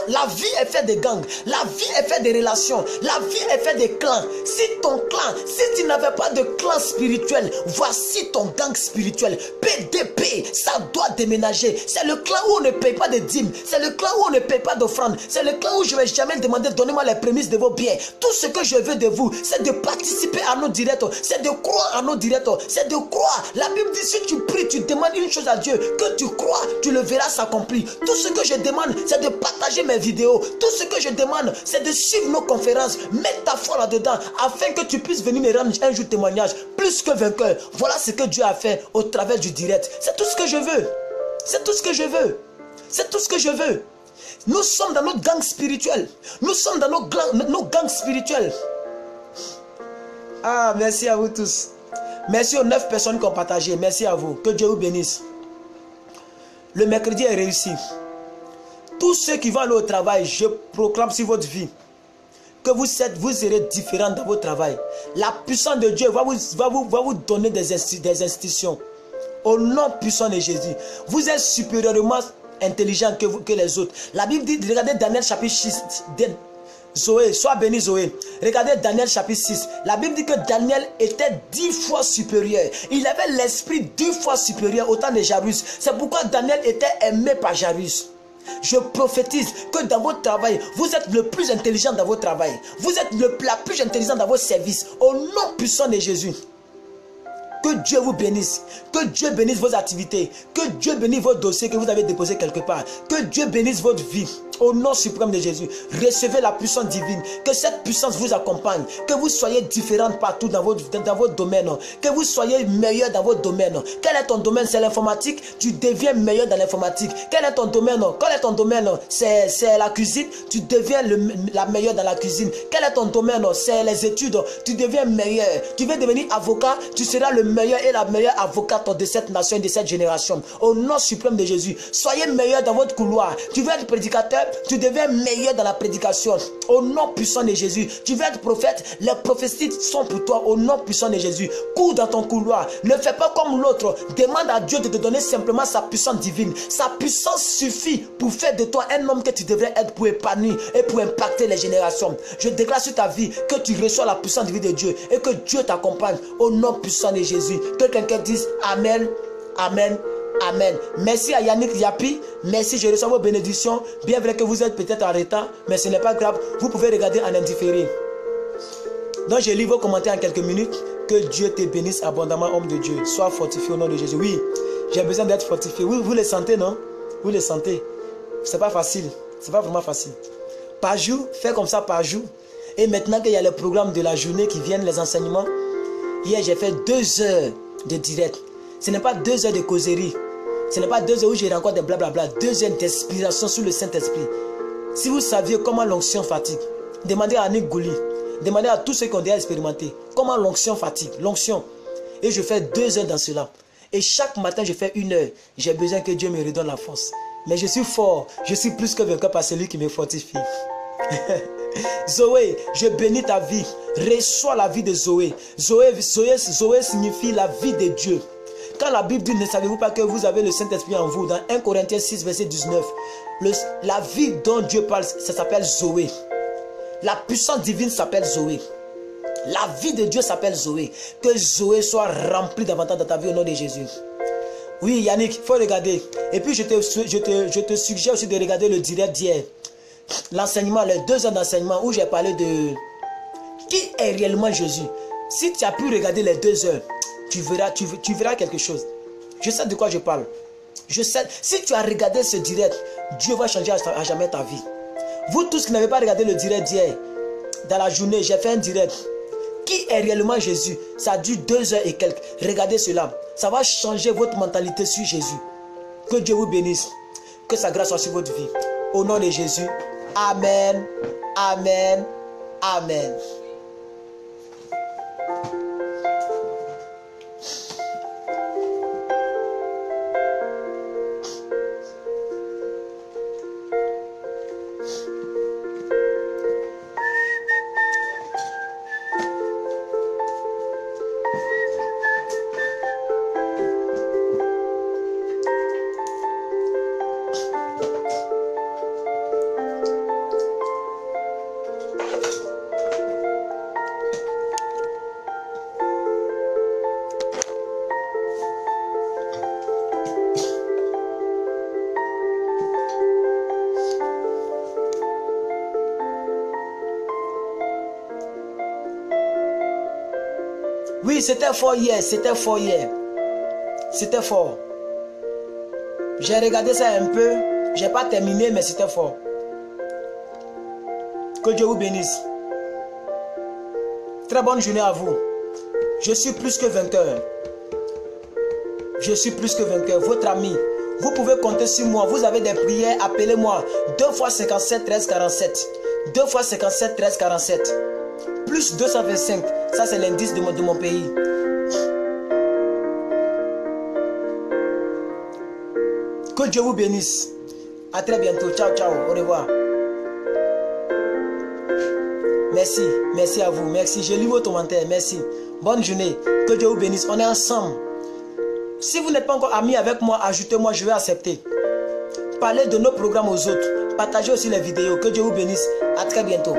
la vie est faite de gangs, la vie est faite de relations, la vie est faite de clans. Si ton clan, si tu n'avais pas de clan spirituel, voici ton gang spirituel. PDP, ça doit déménager. C'est le clan où on ne paye pas de dîmes, c'est le clan où on ne paye pas d'offrandes, c'est le clan où je ne vais jamais demander donnez-moi les prémices de vos biens. Tout ce que je veux de vous, c'est de participer à nos directs, c'est de croire à nos directs, c'est de croire. La Bible dit si tu pries, tu demandes une chose à Dieu, que tu crois, tu le verras s'accomplir. Tout ce que je demande, c'est de partager mes vidéos. Tout ce que je demande, c'est de suivre nos conférences. Mets ta foi là-dedans afin que tu puisses venir me rendre un jour témoignage plus que vainqueur. Voilà ce que Dieu a fait au travers du direct. C'est tout ce que je veux. C'est tout ce que je veux. C'est tout ce que je veux. Nous sommes dans notre gang spirituel. Nous sommes dans nos gangs spirituels. Ah, merci à vous tous. Merci aux 9 personnes qui ont partagé. Merci à vous. Que Dieu vous bénisse. Le mercredi est réussi. Tous ceux qui vont aller au travail, je proclame sur votre vie que vous serez différents dans votre travail. La puissance de Dieu va vous donner des institutions. Au nom puissant de Jésus, vous êtes supérieurement intelligent que les autres. La Bible dit, regardez Daniel chapitre 6. Zoé, sois béni Zoé. Regardez Daniel chapitre 6. La Bible dit que Daniel était 10 fois supérieur. Il avait l'esprit 10 fois supérieur au temps de Jarus. C'est pourquoi Daniel était aimé par Jarus. Je prophétise que dans votre travail, vous êtes le plus intelligent dans votre travail. Vous êtes la plus intelligent dans votre service. Au nom puissant de Jésus. Que Dieu vous bénisse. Que Dieu bénisse vos activités. Que Dieu bénisse vos dossiers que vous avez déposés quelque part. Que Dieu bénisse votre vie. Au nom suprême de Jésus. Recevez la puissance divine. Que cette puissance vous accompagne. Que vous soyez différents partout dans votre domaine. Que vous soyez meilleurs dans votre domaine. Quel est ton domaine? C'est l'informatique. Tu deviens meilleur dans l'informatique. Quel est ton domaine? Quel est ton domaine? C'est la cuisine. Tu deviens la meilleure dans la cuisine. Quel est ton domaine? C'est les études. Tu deviens meilleur. Tu veux devenir avocat. Tu seras le meilleur et la meilleure avocate de cette nation et de cette génération. Au nom suprême de Jésus. Soyez meilleur dans votre couloir. Tu veux être prédicateur. Tu deviens meilleur dans la prédication. Au nom puissant de Jésus. Tu veux être prophète. Les prophéties sont pour toi. Au nom puissant de Jésus. Cours dans ton couloir. Ne fais pas comme l'autre. Demande à Dieu de te donner simplement sa puissance divine. Sa puissance suffit pour faire de toi un homme que tu devrais être pour épanouir et pour impacter les générations. Je déclare sur ta vie que tu reçois la puissance divine de Dieu et que Dieu t'accompagne. Au nom puissant de Jésus. Que quelqu'un dise Amen, Amen, Amen. Merci à Yannick Yapi. Merci, je reçois vos bénédictions. Bien vrai que vous êtes peut-être en retard, mais ce n'est pas grave. Vous pouvez regarder en indifféré. Donc je lis vos commentaires en quelques minutes. Que Dieu te bénisse abondamment, homme de Dieu. Sois fortifié au nom de Jésus. Oui, j'ai besoin d'être fortifié. Oui, vous le sentez, non? Vous le sentez. C'est pas facile. C'est pas vraiment facile. Par jour, fais comme ça par jour. Et maintenant qu'il y a les programmes de la journée qui viennent, les enseignements. Hier, j'ai fait 2 heures de direct. Ce n'est pas 2 heures de causerie. Ce n'est pas 2 heures où j'ai rencontré des blablabla. 2 heures d'inspiration sur le Saint-Esprit. Si vous saviez comment l'onction fatigue, demandez à Nick Gouli. Demandez à tous ceux qui ont déjà expérimenté. Comment l'onction fatigue. L'onction. Et je fais 2 heures dans cela. Et chaque matin, je fais 1 heure. J'ai besoin que Dieu me redonne la force. Mais je suis fort. Je suis plus que vainqueur par celui qui me fortifie. Zoé, je bénis ta vie. Reçois la vie de Zoé. Zoé signifie la vie de Dieu. Quand la Bible dit, ne savez-vous pas que vous avez le Saint-Esprit en vous? Dans 1 Corinthiens 6, verset 19. La vie dont Dieu parle, ça s'appelle Zoé. La puissance divine s'appelle Zoé. La vie de Dieu s'appelle Zoé. Que Zoé soit remplie davantage dans ta vie au nom de Jésus. Oui, Yannick, il faut regarder. Et puis je te suggère aussi de regarder le direct d'hier. L'enseignement, les 2 heures d'enseignement où j'ai parlé de qui est réellement Jésus. Si tu as pu regarder les 2 heures, tu verras quelque chose. Je sais de quoi je parle. Je sais, si tu as regardé ce direct, Dieu va changer à jamais ta vie. Vous tous qui n'avez pas regardé le direct d'hier, dans la journée, j'ai fait un direct. Qui est réellement Jésus? Ça dure 2 heures et quelques. Regardez cela. Ça va changer votre mentalité sur Jésus. Que Dieu vous bénisse. Que sa grâce soit sur votre vie. Au nom de Jésus. Amen. Amen. Amen. Oui, c'était fort hier, c'était fort hier. C'était fort. J'ai regardé ça un peu. J'ai pas terminé, mais c'était fort. Que Dieu vous bénisse. Très bonne journée à vous. Je suis plus que vainqueur. Je suis plus que vainqueur. Votre ami. Vous pouvez compter sur moi. Vous avez des prières, appelez-moi. 2 x 57 13 47. 2 x 57 13 47. Plus 225. Ça, c'est l'indice de mon pays. Que Dieu vous bénisse. À très bientôt. Ciao, ciao. Au revoir. Merci. Merci à vous. Merci. J'ai lu vos commentaires. Merci. Bonne journée. Que Dieu vous bénisse. On est ensemble. Si vous n'êtes pas encore amis avec moi, ajoutez-moi. Je vais accepter. Parlez de nos programmes aux autres. Partagez aussi les vidéos. Que Dieu vous bénisse. À très bientôt.